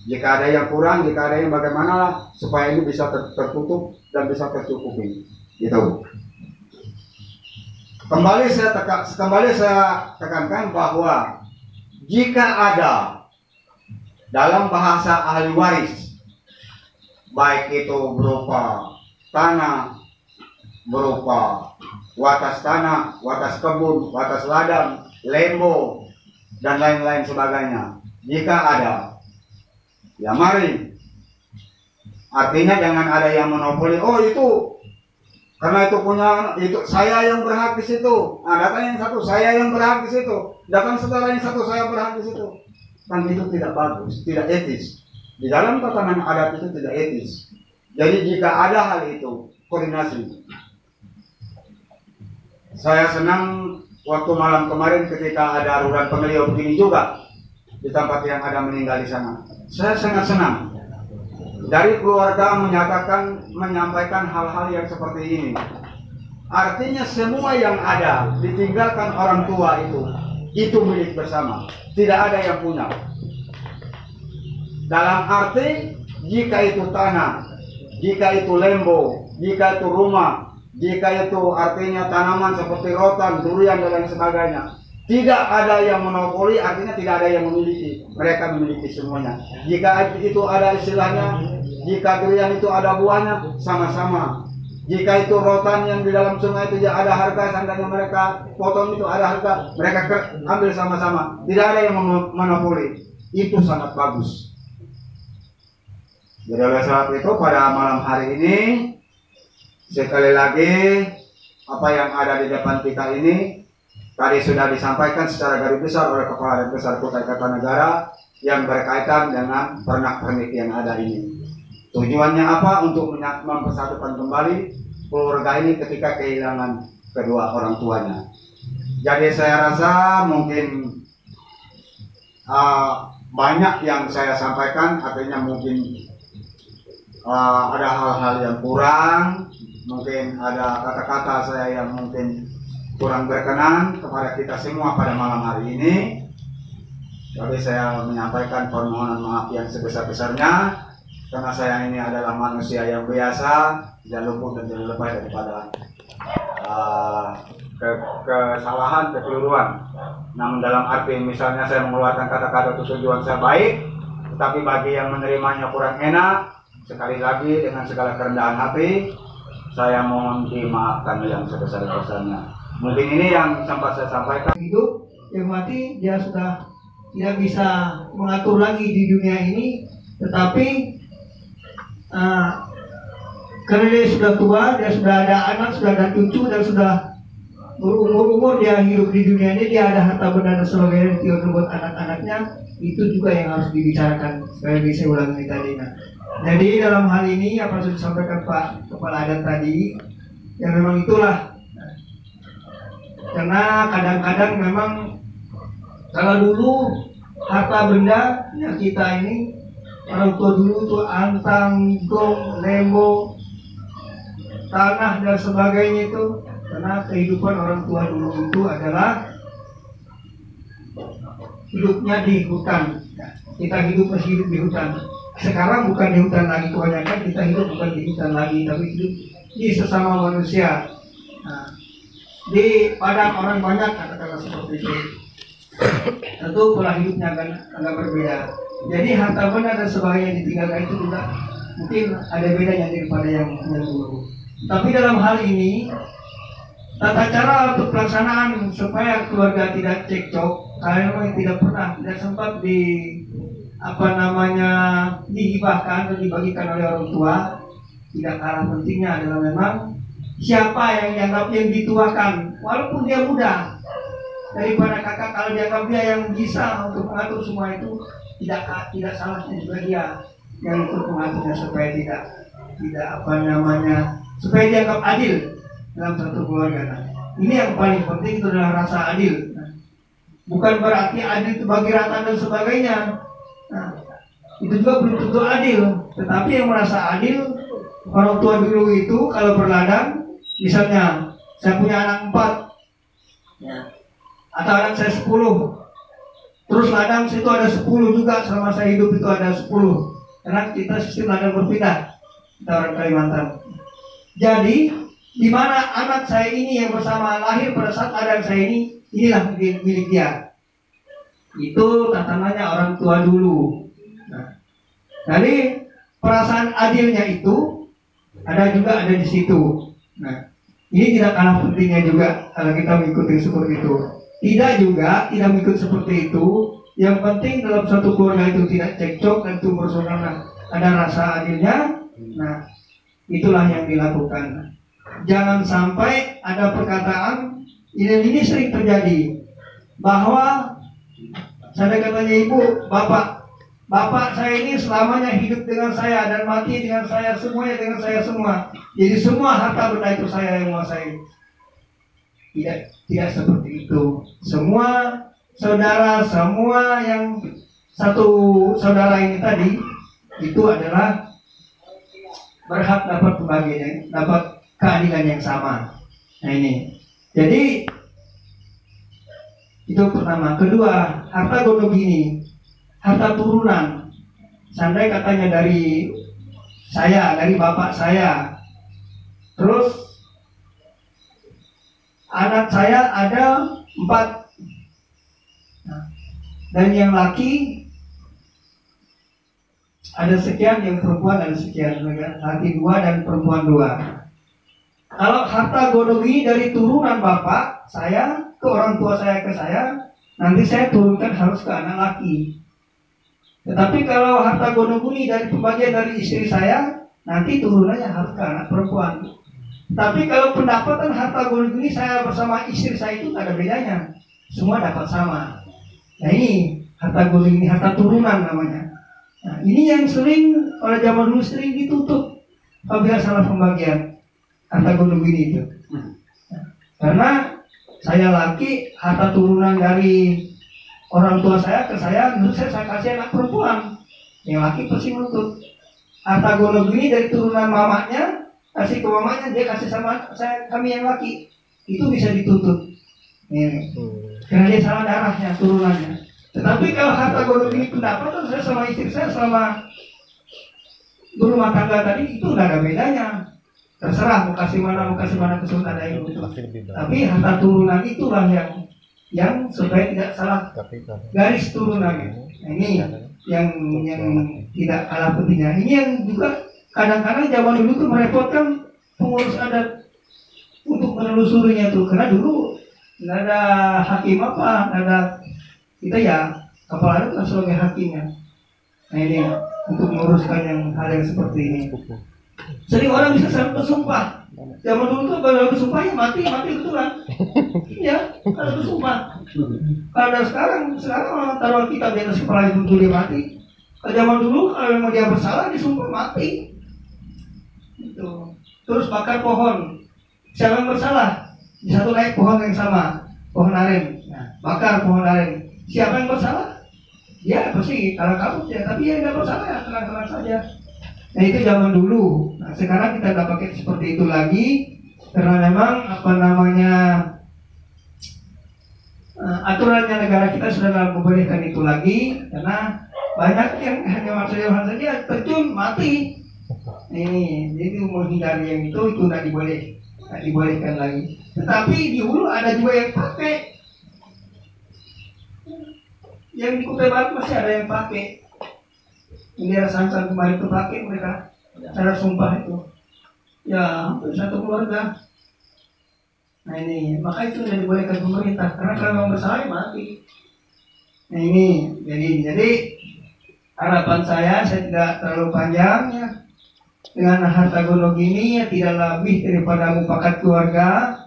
Jika ada yang kurang, jika ada yang bagaimana supaya ini bisa tertutup dan bisa tercukupi. Gitu. Kembali saya tekankan bahwa jika ada dalam bahasa ahli waris, baik itu berupa tanah, berupa watas tanah, watas kebun, watas ladang, lembo, dan lain-lain sebagainya. Jika ada, ya mari. Artinya jangan ada yang monopoli. Oh itu, karena itu punya, itu saya yang berhak di situ. Nah, datang yang satu, saya yang berhak di situ. Datang saudara yang satu, saya berhak di situ. Kan itu tidak bagus, tidak etis. Di dalam tatanan adat itu tidak etis. Jadi jika ada hal itu, koordinasi. Saya senang waktu malam kemarin ketika ada Ruran Pengelio begini juga di tempat yang ada meninggal di sana. Saya sangat senang dari keluarga menyampaikan hal-hal yang seperti ini. Artinya semua yang ada ditinggalkan orang tua itu milik bersama, tidak ada yang punya. Dalam arti jika itu tanah, jika itu lembo, jika itu rumah, jika itu artinya tanaman seperti rotan, durian dan lain sebagainya, tidak ada yang monopoli, artinya tidak ada yang memiliki. Mereka memiliki semuanya. Jika itu ada istilahnya, jika durian itu ada buahnya, sama-sama. Jika itu rotan yang di dalam sungai itu ada harga, seandainya mereka potong itu ada harga, mereka ambil sama-sama. Tidak ada yang monopoli. Itu sangat bagus. Jadi oleh sebab itu pada malam hari ini sekali lagi apa yang ada di depan kita ini tadi sudah disampaikan secara garis besar oleh Kepala Daerah Besar Kutai Kartanegara yang berkaitan dengan pernak-pernik yang ada ini. Tujuannya apa? Untuk mempersatukan kembali keluarga ini ketika kehilangan kedua orang tuanya. Jadi saya rasa mungkin banyak yang saya sampaikan, artinya mungkin ada hal-hal yang kurang, mungkin ada kata-kata saya yang mungkin kurang berkenan kepada kita semua pada malam hari ini. Jadi saya menyampaikan permohonan maaf yang sebesar-besarnya, karena saya ini adalah manusia yang biasa, tidak luput dan tidak lepas daripada kesalahan, kekeliruan. Namun dalam arti misalnya saya mengeluarkan kata-kata itu tujuan saya baik, tetapi bagi yang menerimanya kurang enak, sekali lagi dengan segala kerendahan hati saya mohon dimaafkan yang sebesar-besarnya. Mungkin ini yang sempat saya sampaikan. Hidup yang mati dia sudah tidak bisa mengatur lagi di dunia ini, tetapi karena dia sudah tua, dia sudah ada anak, sudah ada cucu, dan sudah berumur-umur dia hidup di dunia ini, dia ada harta benda dan sebagainya yang buat anak-anaknya. Itu juga yang harus dibicarakan. Sekali lagi saya ulangi tadi. Jadi dalam hal ini apa yang disampaikan Pak Kepala Adat tadi, ya memang itulah. Karena kadang-kadang memang kalau dulu harta benda ya kita ini orang tua dulu tuh antang, gong, lembo, tanah dan sebagainya itu, karena kehidupan orang tua dulu itu adalah hidupnya di hutan. Kita masih hidup di hutan. Sekarang bukan di hutan lagi, kebanyakan kita hidup bukan di hutan lagi, tapi hidup di sesama manusia. Di padang orang banyak, katakanlah seperti itu. Tentu pola hidupnya agak berbeda. Jadi harta benda dan sebagainya yang ditinggalkan itu juga mungkin ada bedanya daripada yang dulu. Tapi dalam hal ini tata cara untuk pelaksanaan supaya keluarga tidak cekcok, karena memang tidak sempat dihibahkan dan dibagikan oleh orang tua. Tidak kalah pentingnya adalah memang siapa yang dianggap yang dituakan, walaupun dia muda, daripada kakak kalau dianggap dia yang bisa untuk mengatur semua itu, tidak salahnya juga dia yang ikut mengaturnya supaya supaya dianggap adil dalam satu keluarga. Ini yang paling penting itu adalah rasa adil. Bukan berarti adil itu bagi rata dan sebagainya. Itu juga belum tentu adil. Tetapi yang merasa adil, orang tua dulu itu kalau berladang, misalnya saya punya anak 4, atau anak saya 10, terus ladang situ ada 10 juga, selama saya hidup itu ada 10. Karena kita sistem ladang berpindah, kita orang Kalimantan. Jadi di mana anak saya ini yang bersama lahir pada saat ladang saya ini, inilah milik dia. Itu tatanannya orang tua dulu. Jadi perasaan adilnya itu ada di situ. Ini tidak kalah pentingnya juga kalau kita mengikuti seperti itu. Tidak mengikuti seperti itu. Yang penting dalam satu keluarga itu tidak cekcok dan tumbuh bersama, ada rasa adilnya. Itulah yang dilakukan. Jangan sampai ada perkataan ini sering terjadi bahwa saya katanya ibu, bapak saya ini selamanya hidup dengan saya dan mati dengan saya, semuanya dengan saya semua. Jadi semua harta benda itu saya yang menguasai. tidak seperti itu. Semua saudara, semua yang satu saudara ini tadi itu adalah berhak dapat pembagian, dapat keadilan yang sama. Nah ini, jadi itu pertama. Kedua, harta gono gini, harta turunan. Sandai katanya dari saya, dari bapak saya. Terus anak saya ada 4. Nah, dan yang laki ada sekian, yang perempuan ada sekian. Laki 2 dan perempuan 2. Kalau harta gono gini dari turunan bapak saya ke orang tua saya ke saya, nanti saya turunkan harus ke anak laki. Tetapi kalau harta gono gini dari pembagian dari istri saya, nanti turunannya harus ke anak perempuan. Tapi kalau pendapatan harta gono gini saya bersama istri saya itu tidak ada bedanya, semua dapat sama. Nah ini harta gono gini, harta turunan namanya. Nah ini yang sering pada zaman dulu sering ditutup apabila salah pembagian harta gono gini itu. Karena saya laki, harta turunan dari orang tua saya ke saya, menurut saya kasih anak perempuan. Yang laki pasti menuntut. Harta gono gini dari turunan mamanya, kasih ke mamanya, dia kasih sama saya, kami yang laki. Itu bisa dituntut. Karena dia salah darahnya, turunannya. Tetapi kalau harta gono gini pendapatan saya sama istri saya selama berumah tangga tadi, itu tidak ada bedanya. Terserah mau kasih mana kesulitan ada itu. Tapi harta turunan itulah yang supaya tidak salah garis turunannya. Nah, ini yang tidak kalah pentingnya. Ini yang juga kadang-kadang zaman dulu tuh merepotkan pengurus adat untuk menelusurinya tuh, karena dulu nggak ada hakim apa, nggak ada, kita ya kepala adat kan sebagai hakimnya. Nah ini untuk menguruskan hal yang seperti ini. Sering orang bisa sampai bersumpah. Zaman dulu tuh kalau bersumpah ya mati betulan. Ya, kalau bersumpah. Kalau sekarang orang taruh kita di atas kepala itu dia mati. Kalau zaman dulu kalau memang dia bersalah disumpah mati. Itu. Terus bakar pohon. Siapa yang bersalah? Di satu naik pohon yang sama, pohon aren. Nah, bakar pohon aren. Siapa yang bersalah? Ya pasti kalau kabut ya, tapi yang tidak bersalah ya tenang-tenang saja. Nah itu zaman dulu. Nah sekarang kita tidak pakai seperti itu lagi, karena memang aturannya negara kita sudah membolehkan itu lagi, karena banyak yang hanya maksudnya saja terjun mati. Ini jadi menghindari yang itu tidak dibolehkan lagi. Tetapi di hulu ada juga yang pakai. Yang di Kutai Barat masih ada yang pakai. Ini ada Sansan kemarin itu pakai mereka cara sumpah itu. Ya hampir satu keluarga. Nah ini maka itu sudah dibolehkan pemerintah, karena kalau mau bersalah mati. Nah ini jadi harapan saya tidak terlalu panjang ya. Dengan harta gono gini ya tidak lebih daripada mufakat keluarga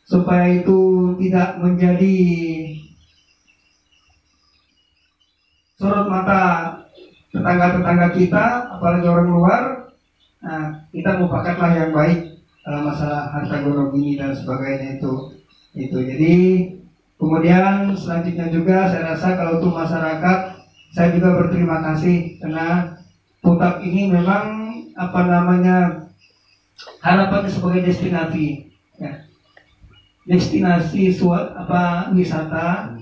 supaya itu tidak menjadi sorot mata tetangga-tetangga kita, apalagi orang luar. Nah, kita mufakatlah yang baik dalam masalah harta gono gini dan sebagainya itu. Jadi kemudian selanjutnya juga saya rasa kalau untuk masyarakat, saya juga berterima kasih karena Putak ini memang harapannya sebagai destinasi, ya. Destinasi wisata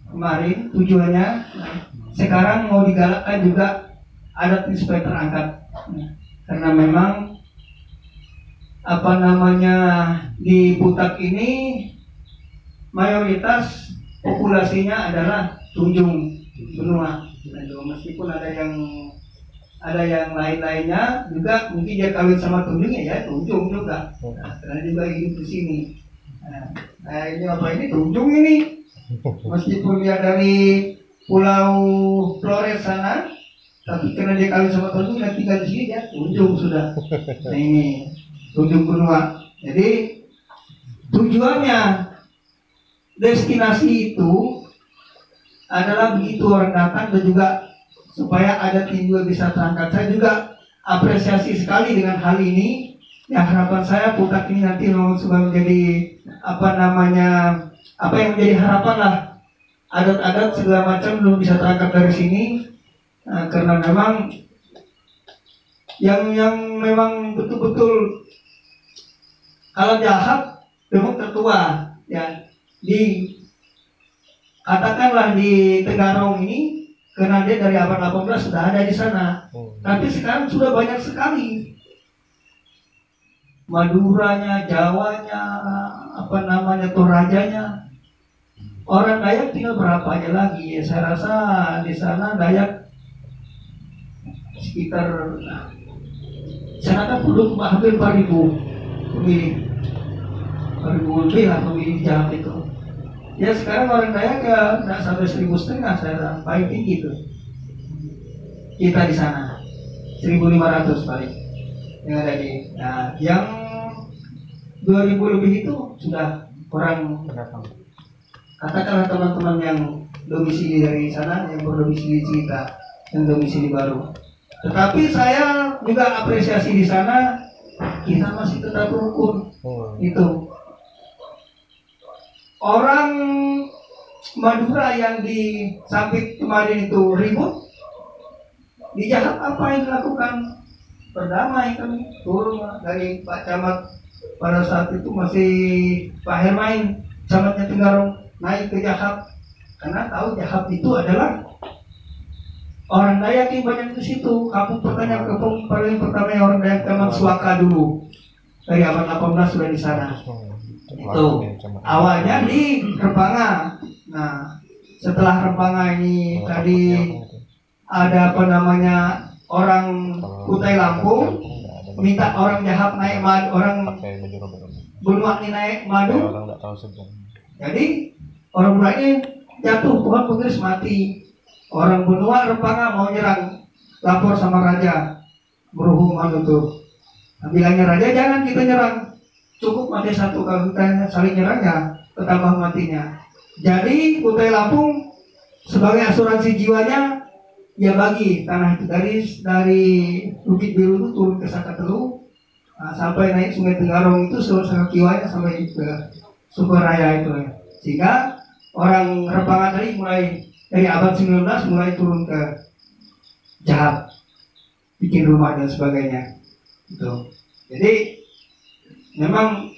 kemarin tujuannya. Nah, sekarang mau digalakkan juga adat ini supaya terangkat, karena memang di Putak ini mayoritas populasinya adalah Tunjung benua. Meskipun ada yang lain-lainnya juga mungkin dia kawin sama Tunjung ya Tunjung juga. Nah, karena juga hidup di sini. Nah ini Tunjung ini, meskipun dia dari Pulau Flores sana, tapi karena dia kawin sama Tunjung dan tinggal di sini ya Tunjung sudah. Nah ini Tunjung benua. Jadi tujuannya destinasi itu adalah begitu orang datang dan juga supaya adat ini juga bisa terangkat. Saya juga apresiasi sekali dengan hal ini. Ya, harapan saya Putak ini nanti memang sudah menjadi apa yang menjadi harapan lah. Adat-adat segala macam belum bisa terangkat dari sini, karena memang yang memang betul-betul kalau jahat memang tertua ya, katakanlah di Tenggarong ini, karena dia dari abad 18 sudah ada di sana. Tapi sekarang sudah banyak sekali. Maduranya, Jawanya, Torajanya. Orang Dayak tinggal berapa aja lagi. Ya, saya rasa di sana Dayak sekitar saya kata hampir 4.000 pemilih. 4.000 lebih lah pemilih Jahat itu. Ya sekarang orang Dayak ya nggak sampai 1.500 saya rasa, paling tinggi tuh. Kita di sana 1.500 paling yang ada di. Nah, yang 2.000 lebih itu sudah orang pendatang. Katakanlah teman-teman yang domisili dari sana, yang berdomisili kita, yang domisili baru. Tetapi saya juga apresiasi di sana, kita masih tetap rukun. Itu orang Madura yang di Sampit kemarin itu ribut, di Jahat apa yang dilakukan? Berdamai kami, turun dari Pak Camat pada saat itu masih Pak Hermain, camatnya Tenggarong, naik ke Jahat karena tahu Jahat itu adalah orang Dayak yang banyak di situ. Kampung paling pertama yang orang Dayak memang Suaka dulu, dari abad 18 sudah di sana. Itu awalnya di Rempanga. Nah, setelah Rempanga ini tadi ada orang Kutai Lampung minta orang Jahat naik madu, orang Benua ini naik madu. Jadi orang Benua ini jatuh, Tuhan Pengeris mati. Orang Benua Rempanga mau nyerang, lapor sama raja berhubung tuh. Bilangnya raja jangan kita nyerang, cukup mati satu, kalau kita saling nyerang ya ketambah matinya. Jadi Kutai Lampung sebagai asuransi jiwanya ya bagi tanah itu dari Bukit Biru itu turun ke Sakatelu, sampai naik Sungai Tenggarong itu seluruh kiwanya sampai ke Sukaraya itu ya. Sehingga orang Rempanga tadi mulai dari abad 19 mulai turun ke Jahat, bikin rumah dan sebagainya. Gitu. Jadi memang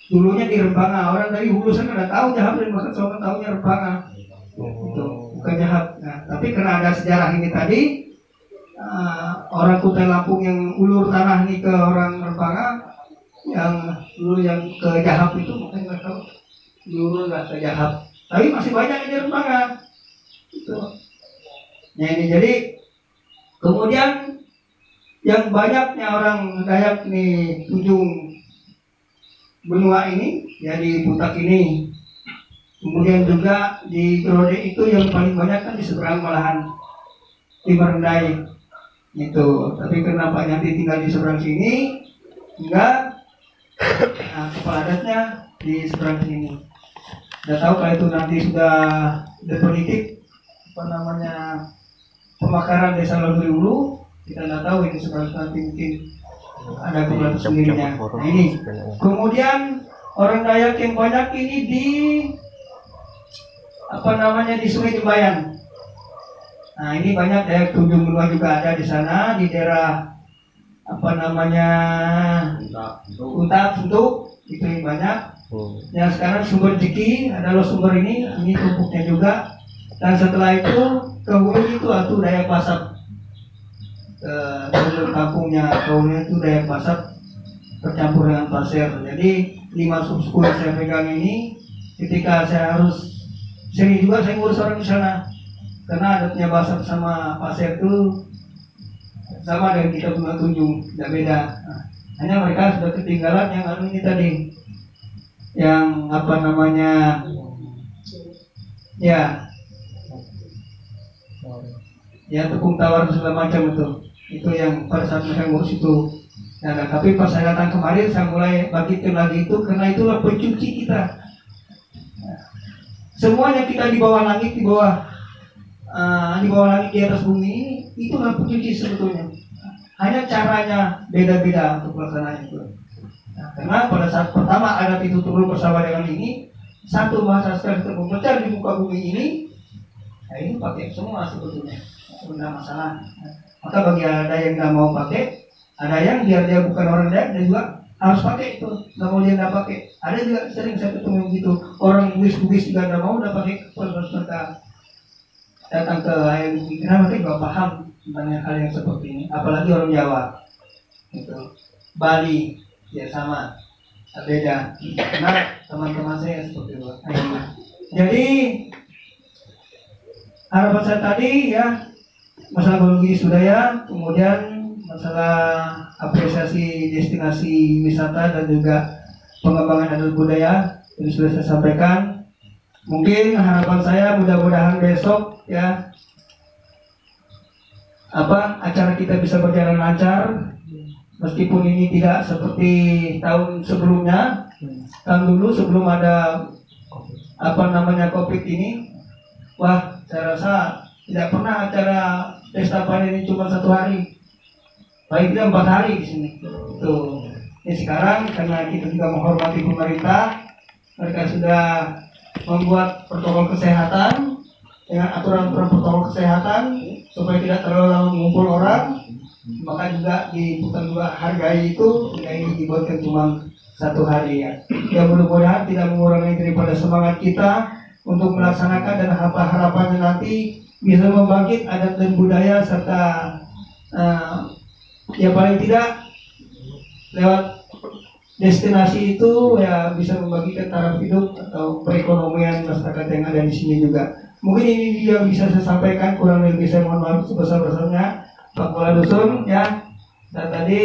dulunya di Rempanga, orang dari hulu sana udah tahu Jahat dan bahkan soalnya tahunya Rempanga. Gitu, bukan Jahat. Nah, tapi karena ada sejarah ini tadi, orang Kutai Lampung yang ulur tanah ini ke orang Rempanga, yang dulu yang ke Jahat itu mungkin nggak tahu, dulu nggak ke Jahat. Tapi masih banyak yang di Rempanga. Gitu. Nah ini jadi kemudian yang banyaknya orang Dayak nih ujung benua ini ya di Putak ini, kemudian juga di Grode itu yang paling banyak kan di seberang malahan Timur Rendai itu. Tapi karena Pak Yanti tinggal di seberang sini, enggak, nah, kepala adatnya di seberang sini. Udah tahu kalau itu nanti sudah definitif pemakaran desa Laundri Ulu, kita nggak tahu ini sekarang nanti mungkin ada kepala sendirinya. Nah ini kemudian orang Dayak yang banyak ini di di Sungai Jembayan. Nah ini banyak Dayak Tunjung Benua juga ada di sana, di daerah Untap, Suntuk itu yang banyak. Ya sekarang Sumber Jeki adalah sumber ini tumpuknya juga. Dan setelah itu ke hulu itu atuh Dayak Pasat, ke kampungnya ke hulu itu Dayak Pasat tercampur dengan pasir. Jadi 5 subsuku yang saya pegang ini, ketika saya harus sering juga saya ngurus orang di sana, karena adatnya Pasat sama pasir itu sama dengan kita punya Tunjung, tidak beda. Nah, hanya mereka sudah ketinggalan yang ini tadi, yang ya tepung tawar segala macam itu yang pada saat mereka ngurus itu. Nah, tapi pas saya datang kemarin saya mulai bagikan lagi itu, karena itulah pencuci kita. Nah, semuanya kita di bawah langit, di bawah langit di atas bumi ini, itulah pencuci sebetulnya. hanya caranya beda-beda untuk pelaksanaan itu. Nah, karena pada saat pertama adat itu turun bersama dengan ini, satu bahasa sekali terpecah di muka bumi ini, nah ini pakai semua sebetulnya, tidak masalah. Maka bagi ada yang nggak mau pakai, ada yang biar dia bukan orang Dayak, dia juga harus pakai itu, nggak mau dia nggak pakai. Ada juga sering saya ketemu gitu, orang Bugis juga nggak mau, udah pakai terus mereka datang ke ayah bumi, karena mereka nggak paham tentang hal yang seperti ini, apalagi orang Jawa, itu Bali, ya sama, beda. Karena teman-teman saya seperti itu. Jadi harapan saya tadi ya, masalah biologi sudah ya, kemudian masalah apresiasi destinasi wisata dan juga pengembangan adat budaya ini sudah saya sampaikan. Mungkin harapan saya mudah-mudahan besok ya acara kita bisa berjalan lancar, meskipun ini tidak seperti tahun sebelumnya. Tahun dulu sebelum ada COVID ini, wah saya rasa tidak pernah acara pesta panen ini cuma 1 hari, baik tidak 4 hari di sini. Tuh. Ini sekarang karena kita juga menghormati pemerintah, mereka sudah membuat protokol kesehatan dengan aturan-aturan protokol kesehatan supaya tidak terlalu lama mengumpul orang. Maka juga dibutuhkan juga hargai itu, jika ini dibuatkan cuma 1 hari ya. Ya mudah-mudahan tidak mengurangi daripada semangat kita untuk melaksanakan, dan harapannya nanti bisa membangkit adat dan budaya serta ya paling tidak lewat destinasi itu ya bisa membagikan taraf hidup atau perekonomian masyarakat yang ada di sini juga. Mungkin ini yang bisa saya sampaikan, kurang lebih saya mohon maaf sebesar-besarnya Pak Kepala Dusun ya. Dan tadi